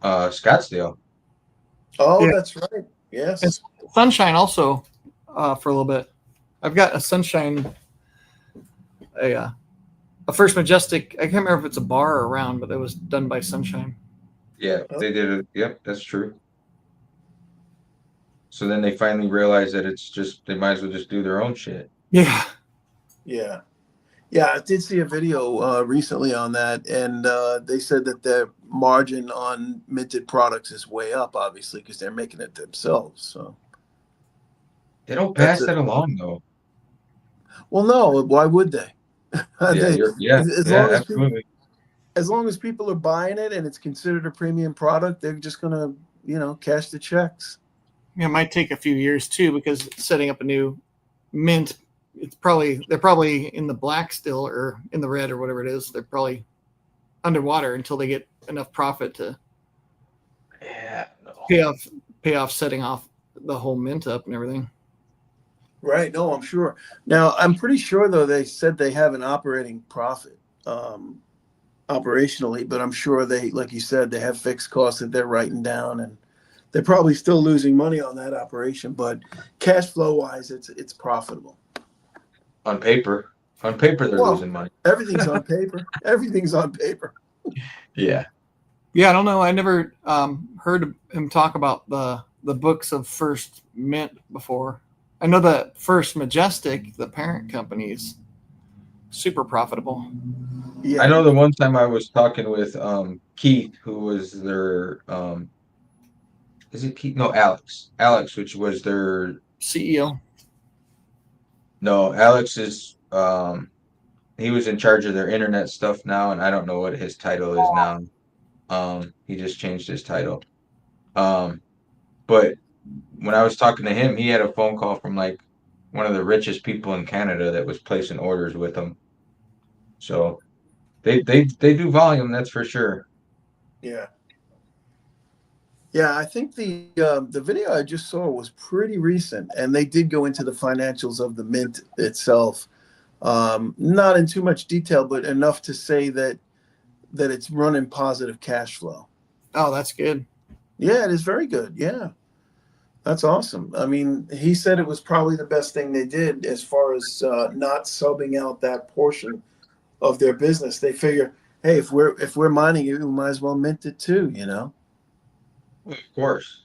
Scottsdale. Oh, Yeah. that's right. Yes. Sunshine also for a little bit. I've got a Sunshine, a First Majestic. I can't remember if it's a bar or around, but it was done by Sunshine. Yeah, they did it. Yep, that's true. So then they finally realized that it's just they might as well just do their own shit. Yeah. Yeah. Yeah, I did see a video recently on that, and they said that their margin on minted products is way up, obviously, because they're making it themselves. So, They don't pass that along though. well, no, why would they? Absolutely. As long as people are buying it and it's considered a premium product, they're just gonna, cash the checks. Yeah, it might take a few years too, because setting up a new mint, they're probably in the black still, or in the red, or whatever it is. They're probably underwater until they get enough profit to pay off setting off the whole mint up and everything. Right. No, I'm sure. Now, I'm pretty sure though they said they have an operating profit operationally, but I'm sure they, like you said, they have fixed costs that they're writing down, and they're probably still losing money on that operation. But cash flow wise, it's profitable. On paper, they're losing money. Everything's on paper. Everything's on paper. Yeah. Yeah, I don't know. I never heard him talk about the books of First Mint before. I know that First Majestic, the parent company, is super profitable. Yeah. I know the one time I was talking with Keith, who was their is it Keith? No, Alex. Alex, which was their CEO. No, Alex is he was in charge of their internet stuff now, and I don't know what his title is now. He just changed his title. But when I was talking to him, he had a phone call from like one of the richest people in Canada that was placing orders with him. So they do volume, that's for sure. Yeah. Yeah, I think the video I just saw was pretty recent, and they did go into the financials of the mint itself. Not in too much detail, but enough to say that it's running positive cash flow. Oh, that's good. Yeah, it is very good. Yeah. That's awesome. I mean, he said it was probably the best thing they did as far as not subbing out that portion of their business. They figure, hey, if we're mining it, we might as well mint it too, you know? Of course.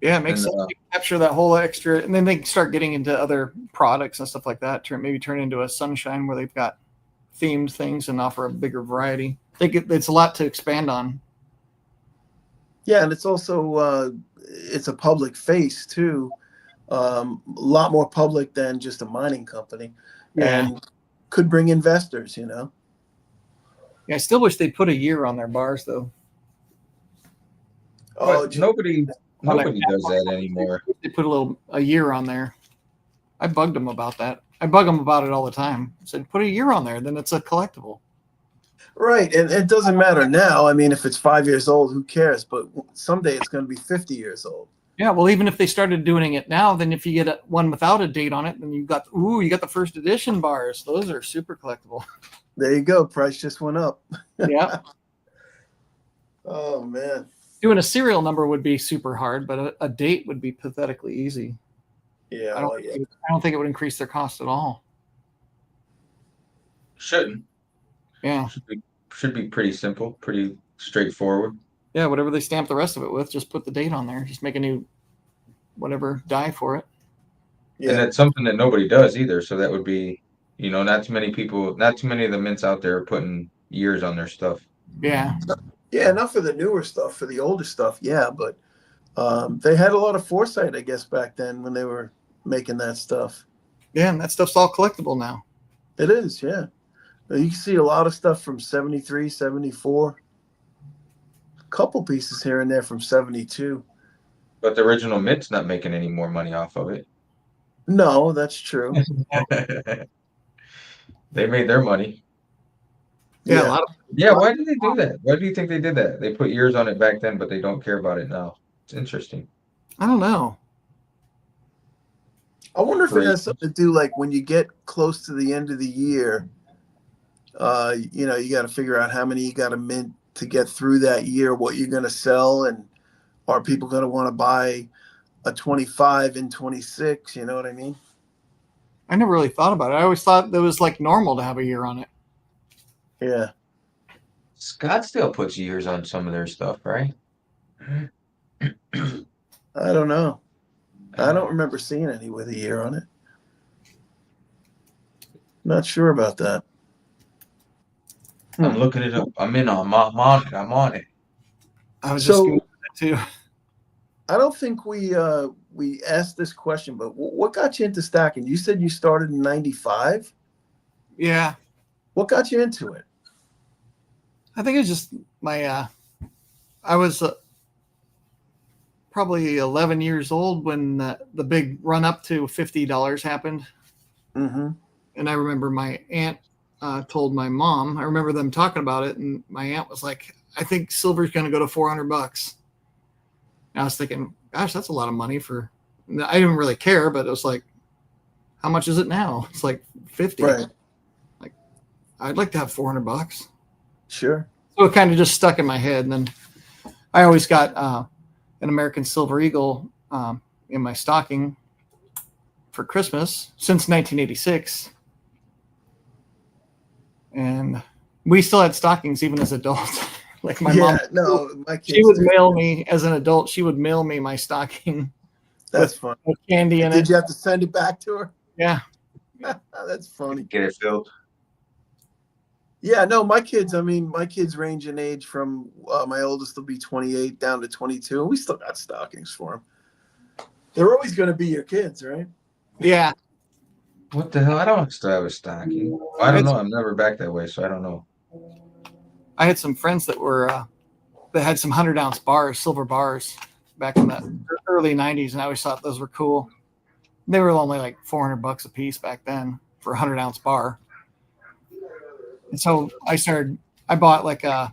Yeah, it makes And, sense. You capture that whole extra, and then they can start getting into other products and stuff like that. Maybe turn into a Sunshine where they've got themed things and offer a bigger variety. It's a lot to expand on. Yeah, and it's also it's a public face too. A lot more public than just a mining company, Yeah. and could bring investors, you know? Yeah, I still wish they'd put a year on their bars though. Oh, but nobody does that anymore. They put a year on there. I bugged them about that. I bug them about it all the time. I said, put a year on there, then it's a collectible. right. And it doesn't matter now. I mean, if it's 5 years old, who cares? But someday it's going to be 50 years old. Yeah, well, even if they started doing it now, then if you get one without a date on it, then you got the first edition bars. Those are super collectible. There you go. Price just went up. Yeah. Oh, man. Doing a serial number would be super hard, but a date would be pathetically easy. Yeah. I Oh, yeah. don't think it would increase their cost at all. Shouldn't. Yeah. Should be pretty simple, pretty straightforward. Yeah, whatever they stamp the rest of it with, just put the date on there. Just make a new whatever die for it. And Yeah. that's something that nobody does either. So that would be, not too many of the mints out there are putting years on their stuff. Yeah. Yeah. Not for the newer stuff, for the older stuff. Yeah. But they had a lot of foresight, I guess, back then when they were making that stuff. Yeah, and that stuff's all collectible now. It is. Yeah. You can see a lot of stuff from 73, 74. A couple pieces here and there from 72. But the original mint's not making any more money off of it. No, that's true. They made their money. Yeah, Yeah. a lot of Yeah, why did they do that? Why do you think they did that? They put years on it back then, but they don't care about it now. It's interesting. I don't know. I wonder if it Right. has something to do like when you get close to the end of the year, you got to figure out how many you got to mint to get through that year, what you're going to sell, and are people going to want to buy a 25 and 26? You know what I mean? I never really thought about it. I always thought that was like normal to have a year on it. Yeah. Scottsdale puts years on some of their stuff, right? I don't know. I don't remember seeing any with a year on it. Not sure about that. I'm looking it up. I'm on it. I'm on it. I was just So Googling it too. I don't think we asked this question, but what got you into stacking? You said you started in 95. Yeah. What got you into it? I think it's just my I was probably 11 years old when the big run up to $50 happened. Mm-hmm. And I remember my aunt told my mom, I remember them talking about it. And my aunt was like, I think silver's going to go to $400. And I was thinking, gosh, that's a lot of money I didn't really care, but it was like, how much is it now? It's like 50. Right. Like, I'd like to have $400. Sure. So it kind of just stuck in my head. And then I always got an American Silver Eagle in my stocking for Christmas since 1986. And we still had stockings even as adults. Like my mom, my kids. she would mail me as an adult. She would mail me my stocking That's funny. with candy in Did it. you have to send it back to her? Yeah. That's funny. Get it filled. Yeah, no, my kids range in age from my oldest will be 28 down to 22, and we still got stockings for them. They're always going to be your kids, right? Yeah. What the hell? I don't still have a stocking. I don't know. I'm never back that way, so I don't know. I had some friends that had some 100-ounce bars, silver bars, back in the early 90s, and I always thought those were cool. They were only like $400 a piece back then for a 100-ounce bar. And so I bought like a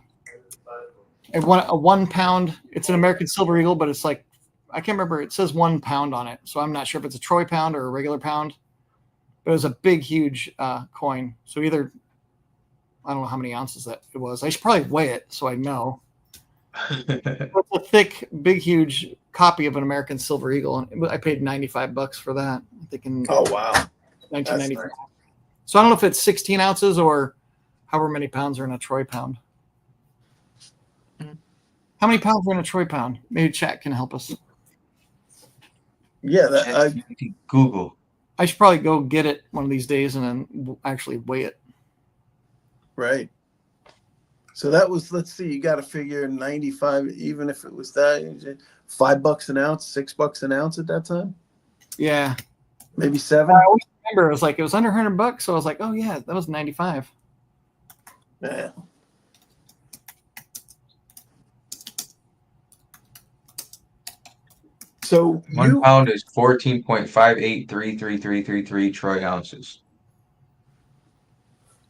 1 pound. It's an American Silver Eagle, but it's like, I can't remember. It says 1 pound on it. So I'm not sure if it's a troy pound or a regular pound, but it was a big, huge coin. So either, I don't know how many ounces that it was. I should probably weigh it so I know. It's a thick, big, huge copy of an American Silver Eagle, and I paid $95 for that. I think in Oh wow, 1995. nice. So I don't know if it's 16 ounces or however many pounds are in a troy pound. How many pounds are in a troy pound? Maybe chat can help us. Yeah, Google. I should probably go get it one of these days and then actually weigh it. right. So that was, let's see, you got to figure 95, even if it was that, $5 an ounce, $6 an ounce at that time, Yeah. maybe 7. I always remember it was under $100, so I was like, oh yeah, that was 95. Yeah. So 1 pound is 14.58333333 troy ounces.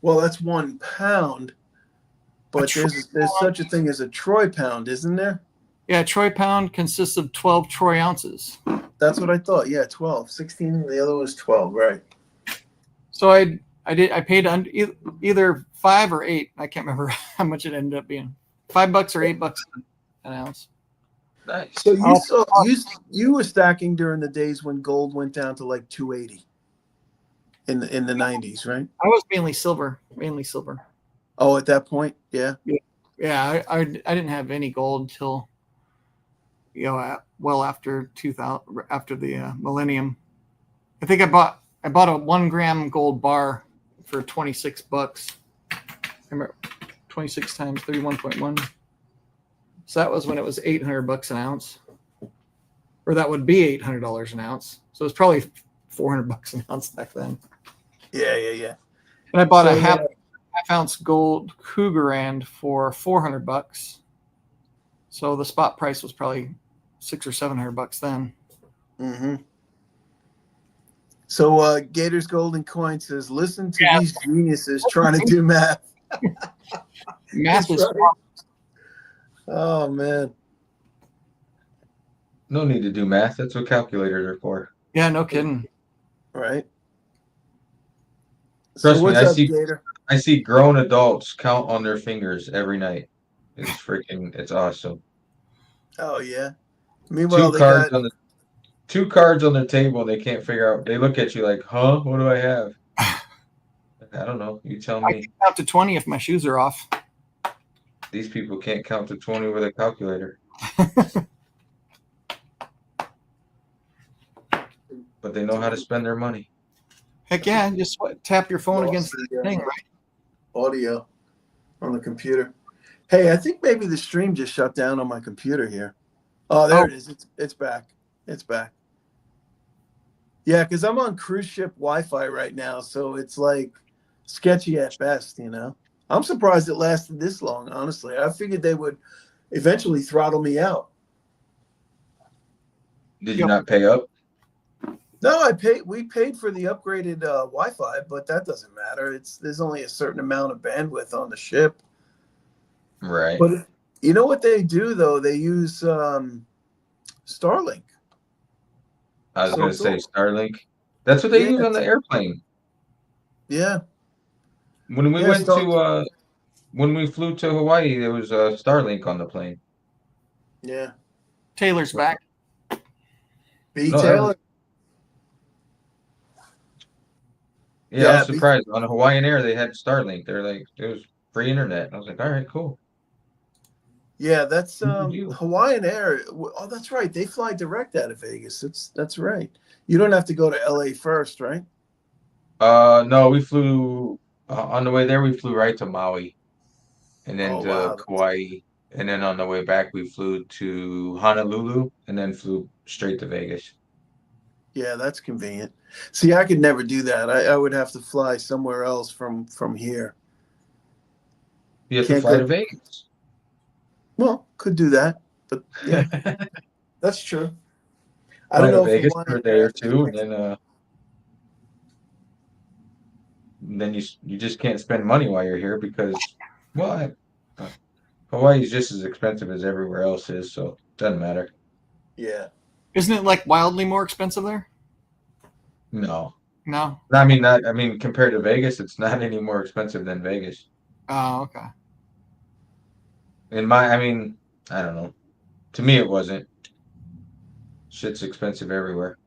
well, that's 1 pound, but there's such a thing as a troy pound, isn't there? Yeah, a troy pound consists of 12 troy ounces. That's what I thought. Yeah, 12, 16. The other was 12, right? So I paid either 5 or 8. I can't remember how much it ended up being. $5 or $8 an ounce. Nice. So you were stacking during the days when gold went down to like 280 in the 90s, right? I was mainly silver. Oh, at that point, yeah. Yeah, I didn't have any gold until well after 2000, after the millennium. I think I bought a 1 gram gold bar for $26. I remember 26 times 31.1. So that was when it was $800 an ounce, or that would be $800 an ounce. So it's probably $400 an ounce back then. Yeah. And I bought So, a half ounce gold Cougarand for $400. So the spot price was probably $600 or $700 then. Mm-hmm. So Gators Golden Coin says, listen to these geniuses trying to do math. Math is Right. Oh man. No need to do math. That's what calculators are for. yeah, no kidding. Right. Trust me, what's I up, see- Gator? I see grown adults count on their fingers every night. It's awesome. Oh yeah. Meanwhile, Two cards on the table. They can't figure out. They look at you like, huh? What do I have? I don't know. You tell I me. can count to 20 if my shoes are off. These people can't count to 20 with a calculator. But they know how to spend their money. Heck yeah, just tap your phone Lost against the, the thing, right? audio on the computer. Hey, I think maybe the stream just shut down on my computer here. Oh, there it is. It's back. It's back. Yeah, because I'm on cruise ship Wi-Fi right now, so it's like sketchy at best, you know. I'm surprised it lasted this long, honestly. I figured they would eventually throttle me out. Did you not pay up? No, we paid for the upgraded Wi-Fi, but that doesn't matter. There's only a certain amount of bandwidth on the ship. Right. But you know what they do though? They use Starlink. I was So going to it's say all- Starlink. That's what they Yeah. use on the airplane. Yeah. When we Yeah, went to when we flew to Hawaii, there was a Starlink on the plane. Yeah. Taylor's back. B No, that Taylor. Yeah, I Yeah, was surprised. On Hawaiian Air, they had Starlink. They're like, it was free internet. I was like, all right, cool. Yeah, that's Good deal. Hawaiian Air. Oh, that's right. They fly direct out of Vegas. That's right. You don't have to go to LA first, right? No, we flew on the way there. We flew right to Maui, and then Oh, to wow. Kauai, and then on the way back, we flew to Honolulu, and then flew straight to Vegas. Yeah, that's convenient. See, I could never do that. I would have to fly somewhere else from here. You have to Can't fly go- to Vegas. Well, could do that, but yeah, that's true. I Fly don't to know if Vegas Hawaiian for a day or Air- two, and then you just can't spend money while you're here because, well, Hawaii is just as expensive as everywhere else is, so it doesn't matter. Yeah. Isn't it like wildly more expensive there? No, No. I mean compared to Vegas, it's not any more expensive than Vegas. Oh, okay. I mean, I don't know. To me, it wasn't. Shit's expensive everywhere.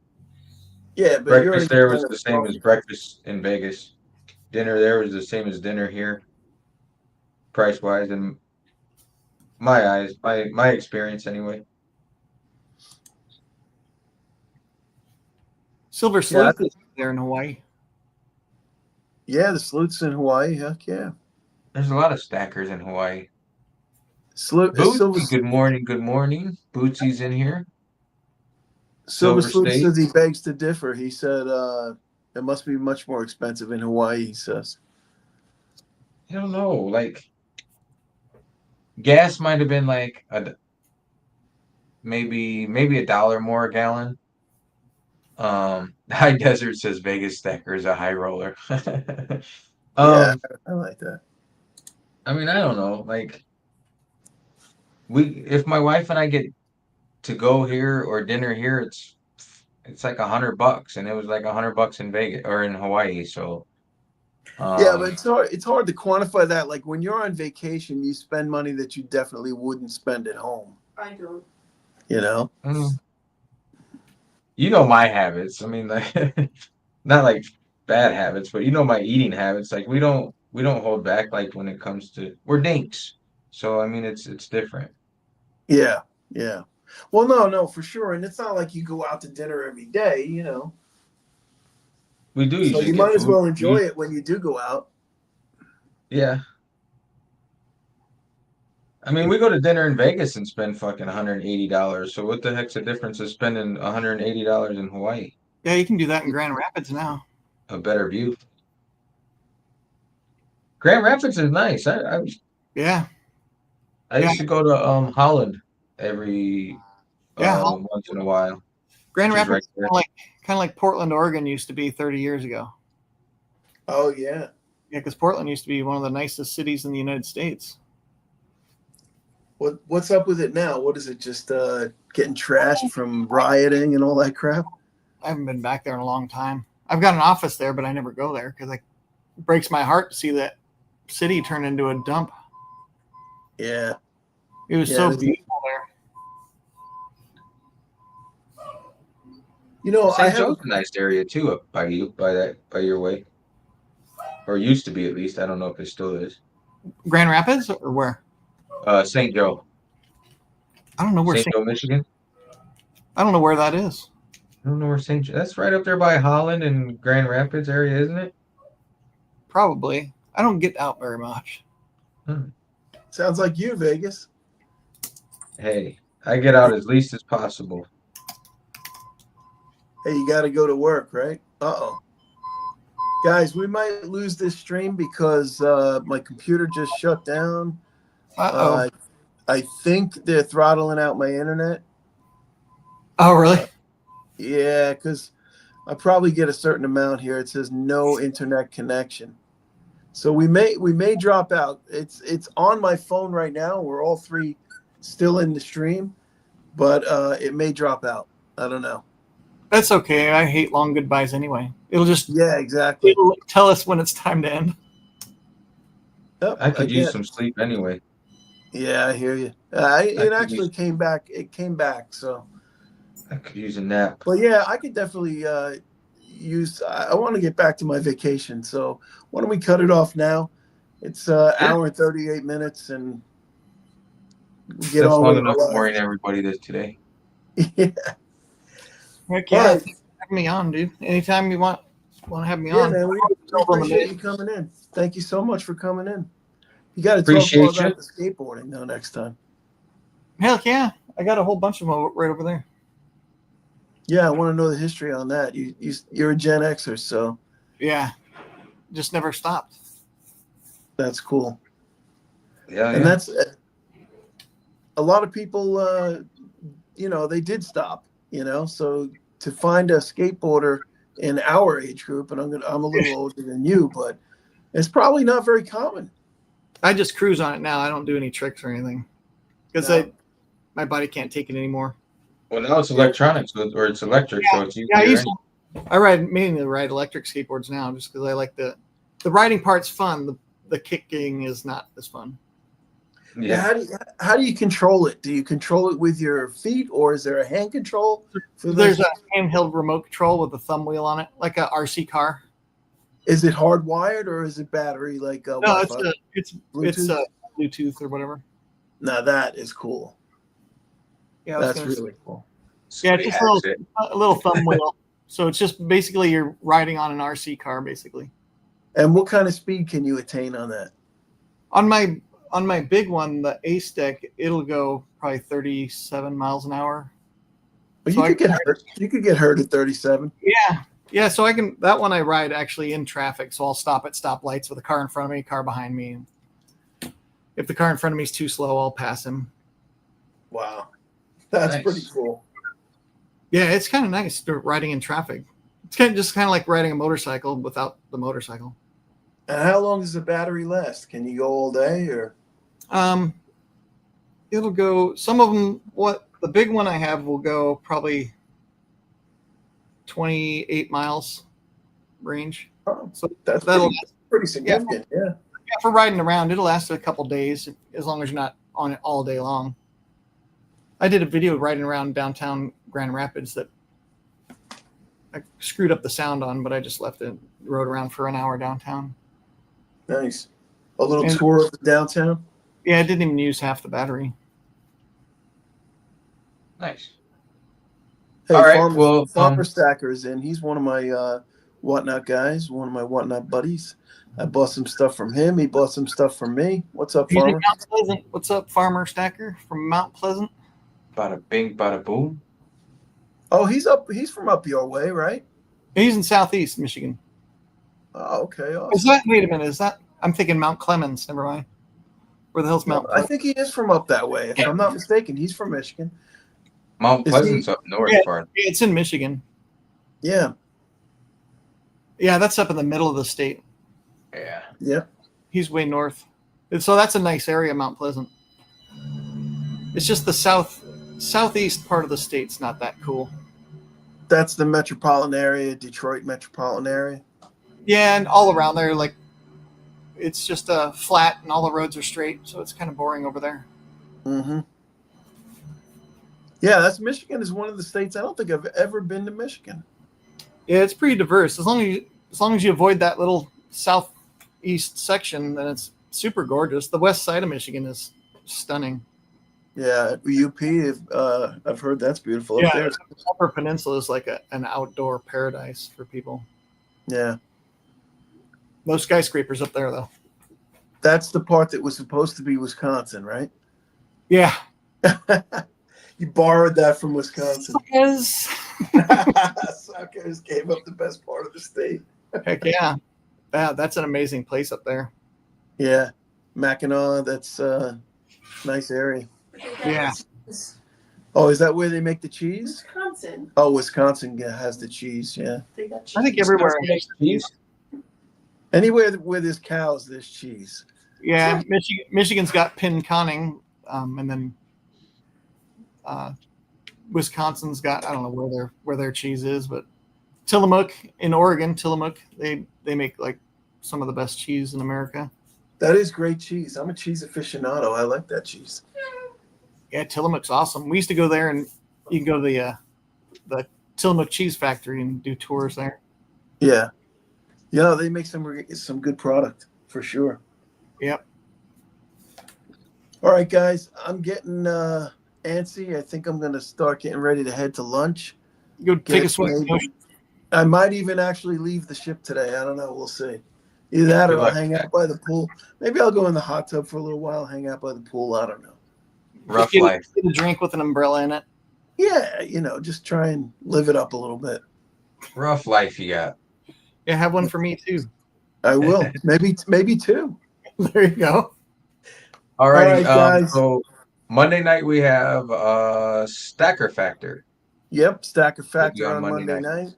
Yeah, but you're Breakfast in there was Canada, the same as breakfast in Vegas. Dinner there was the same as dinner here, price wise, in my eyes, my experience anyway. Silver Yeah, Sleuth is there in Hawaii. yeah, the salutes in Hawaii. Heck yeah. There's a lot of stackers in Hawaii. Silver Bootsy, good morning, good morning. Bootsy's in here. Silver Silver Sleuth State. says he begs to differ. He said it must be much more expensive in Hawaii, he says. I don't know. Like gas might have been like maybe $1 more a gallon. High Desert says Vegas stacker is a high roller. Yeah, um, I like that. I mean, I don't know. Like if my wife and I get to go here or dinner here, it's like $100, and it was like $100 in Vegas or in Hawaii. So, Yeah, but um, it's hard to quantify that. Like when you're on vacation, you spend money that you definitely wouldn't spend at home. I don't. You know? you know my habits. I mean, like not like bad habits, but you know my eating habits. Like we don't hold back. Like when it comes to we're dinks. So I mean, it's different. Yeah, yeah. Well, no, for sure. And it's not like you go out to dinner every day, you know. We do So usually you get might as food. well enjoy it when you do go out. Yeah. I mean, we go to dinner in Vegas and spend fucking $180. So what the heck's the difference of spending $180 in Hawaii? Yeah, you can do that in Grand Rapids now. A better view. Grand Rapids is nice. Yeah, I yeah, used to go to Holland every yeah. once in a while, Grand which is right Rapids, there. kind of like Portland, Oregon used to be 30 years ago. Oh yeah. Yeah, because Portland used to be one of the nicest cities in the United States. What's up with it now? What is it? Just getting trashed from rioting and all that crap? I haven't been back there in a long time. I've got an office there, but I never go there because it breaks my heart to see that city turn into a dump. Yeah. It was Yeah, so it is. beautiful there. You know, I St. have Joe's a nice area too, up by you, by your way, or used to be at least. I don't know if it still is. Grand Rapids or where? St. Joe, I don't know where. St. Joe, Michigan. I don't know where that is. I don't know where St. Joe. That's right up there by Holland and Grand Rapids area, isn't it? Probably. I don't get out very much. sounds like you, Vegas. Hey, I get out as least as possible. Hey, you got to go to work, right? Uh-oh. Guys, we might lose this stream because my computer just shut down. Uh-oh. I think they're throttling out my internet. Oh, really? Yeah, because I probably get a certain amount here. It says no internet connection. So we may drop out. It's on my phone right now. We're all three still in the stream, but it may drop out. I don't know. That's okay. I hate long goodbyes anyway. It'll Exactly. tell us when it's time to end. Yep, I could use get it. some sleep anyway. Yeah, I hear you. It could actually came back. It came back. So, I could use a nap. but yeah, I could definitely use. I want to get back to my vacation. So why don't we cut it off now? It's hour and 38 minutes, and get That's on long with enough our worrying lives. everybody this today. Yeah. Heck yeah. All right. Thanks for having me on, dude. Anytime you want to have me Yeah, on. man, we appreciate you coming in. Thank you so much for coming in. You got to talk Appreciate more you. about the skateboarding though next time. Heck yeah. I got a whole bunch of them right over there. Yeah, I want to know the history on that. You're a Gen Xer, so Yeah. Just never stopped. that's cool. Yeah, And that's a lot of people. They did stop. So to find a skateboarder in our age group, and I'm a little older than you, but it's probably not very common. I just cruise on it now. I don't do any tricks or anything because No. my body can't take it anymore. Well, now it's electronics or it's electric, so it's easier. Yeah, I mainly ride electric skateboards now just because I like the riding part's fun. The kicking is not as fun. Yeah, how do you control it? Do you control it with your feet, or is there a hand control? For There's this? a handheld remote control with a thumb wheel on it, like a RC car. Is it hardwired or is it battery like No, Wi-Fi? it's Bluetooth? Bluetooth or whatever. Now that is cool. Yeah, I was That's gonna say. really cool. Yeah, Sweet just hat shit. a little thumb wheel. So it's just basically you're riding on an RC car, basically. And what kind of speed can you attain on that? On my big one, the Ace Deck, it'll go probably 37 miles an hour. But So you could get hurt. You could get hurt at 37. Yeah. So that one I ride actually in traffic. So I'll stop at stoplights with a car in front of me, car behind me. If the car in front of me is too slow, I'll pass him. Wow, that's Nice. pretty cool. Yeah, it's kind of nice riding in traffic. It's kind of like riding a motorcycle without the motorcycle. And how long does the battery last? Can you go all day or? It'll go. Some of them. What the big one I have will go probably 28 miles range. Oh, So that's that'll pretty significant. Yeah. yeah, for riding around, it'll last a couple days as long as you're not on it all day long. I did a video riding around downtown Grand Rapids that I screwed up the sound on, but I just left it, rode around for an hour downtown. Nice. A little And- tour of the downtown. Yeah, I didn't even use half the battery. Nice. Hey, All right, Farmer, well, Farmer Stacker is in. He's one of my whatnot guys, one of my whatnot buddies. I bought some stuff from him. He bought some stuff from me. What's up, He's in Farmer? Mount Pleasant. What's up, Farmer Stacker from Mount Pleasant? Bada bing, bada boom. Oh, he's from up your way, right? He's in Southeast Michigan. Oh, okay. Is Awesome. that? Wait a minute. Is that? I'm thinking Mount Clemens. Never mind. Where the hell's Mount? I Pleasant? think he is from up that way. If I'm not mistaken, he's from Michigan. Mount Is Pleasant's he- up north Yeah. part. Yeah, it's in Michigan. Yeah. Yeah, that's up in the middle of the state. Yeah. Yeah. He's way north. And so that's a nice area, Mount Pleasant. It's just the southeast part of the state's not that cool. That's the metropolitan area, Detroit metropolitan area. Yeah, and all around there, like it's just flat and all the roads are straight, so it's kind of boring over there. Mm-hmm. Yeah, that's Michigan is one of the states. I don't think I've ever been to Michigan. Yeah, it's pretty diverse. As long as you avoid that little southeast section, then it's super gorgeous. The west side of Michigan is stunning. Yeah, UP. I've heard that's beautiful up there. The Upper Peninsula is like an outdoor paradise for people. Yeah, No skyscrapers up there, though. that's the part that was supposed to be Wisconsin, right? Yeah. You borrowed that from Wisconsin. Suckers. Suckers gave up the best part of the state. Heck yeah. Yeah, that's an amazing place up there. Yeah, Mackinac. That's a nice area. Yeah. Oh, is that where they make the cheese? Wisconsin. Oh, Wisconsin has the cheese. Yeah. They got I think cheese. everywhere. Anywhere where there's cows, there's cheese. Yeah, Michigan's got Pinconning, and then Wisconsin's got, I don't know where their cheese is, but Tillamook in Oregon, they make like some of the best cheese in America. That is great cheese. I'm a cheese aficionado. I like that cheese. Yeah, Tillamook's awesome. We used to go there, and you can go to the Tillamook Cheese Factory and do tours there. Yeah. Yeah, they make some good product for sure. Yep. All right, guys. I'm getting antsy. I think I'm going to start getting ready to head to lunch. Go take a Get swim. maybe- I might even actually leave the ship today. I don't know. We'll see. Either that or Good I'll luck. hang out by the pool. Maybe I'll go in the hot tub for a little while, hang out by the pool. I don't know. Rough Get life. a drink with an umbrella in it. Yeah, just try and live it up a little bit. Rough life you got. Yeah, have one for me too. I will. maybe two. There you go. All righty. right, guys. So Monday night we have Stacker Factor. Yep, Stacker We'll be Factor on on Monday Monday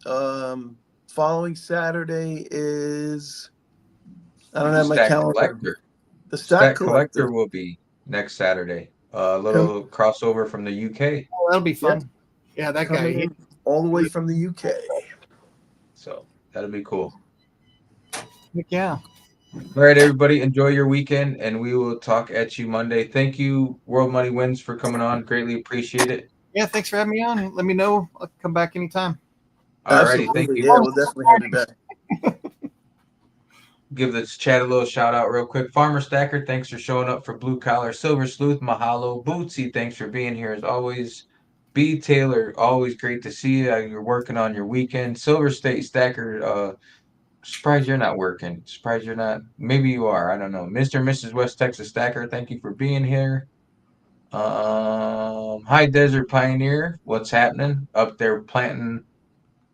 night. Following Saturday is I don't have my Stack calendar. Collector. The Stack Stack Collector Collector. will be next Saturday. A little crossover from the UK. Oh, that'll be fun. Yeah, that guy. Coming in all the way from the UK. So that'll be cool. Yeah. All right, everybody, enjoy your weekend, and we will talk at you Monday. Thank you, World Money Wins, for coming on. Greatly appreciate it. Yeah, thanks for having me on. Let me know. I'll come back anytime. All righty, thank Absolutely. you. Yeah, we'll definitely have you back. Give this chat a little shout out real quick. Farmer Stacker, thanks for showing up for Blue Collar. Silver Sleuth, mahalo. Bootsy, thanks for being here as always. B Taylor, always great to see you. You're working on your weekend. Silver State Stacker, surprised you're not working. Surprised you're not. Maybe you are. I don't know. Mr. and Mrs. West Texas Stacker, thank you for being here. High Desert Pioneer, what's happening up there planting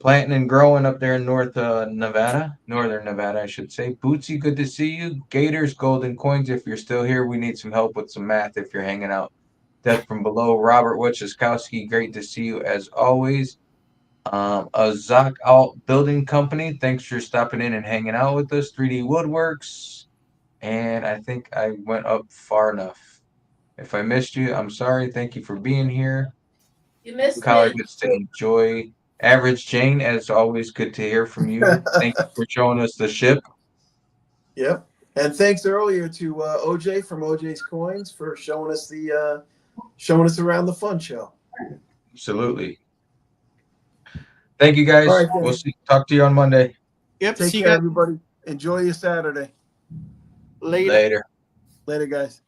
and growing up there in northern Nevada, I should say. Bootsy, good to see you. Gators, Golden Coins, if you're still here, we need some help with some math if you're hanging out. Death from Below, Robert Wachowski, great to see you as always. A Zoc Alt Building Company, thanks for stopping in and hanging out with us. 3D Woodworks, and I think I went up far enough. If I missed you, I'm sorry. Thank you for being here. You missed Collar me. gets to enjoy. Average Jane, as always, good to hear from you. Thank you for showing us the ship. Yep. And thanks earlier to OJ from OJ's Coins for showing us around the fun show. Absolutely. Thank you, guys. All right, We'll then. talk to you on Monday. Yep. Take See you care, guys everybody. Enjoy your Saturday. later. Later. Later, guys.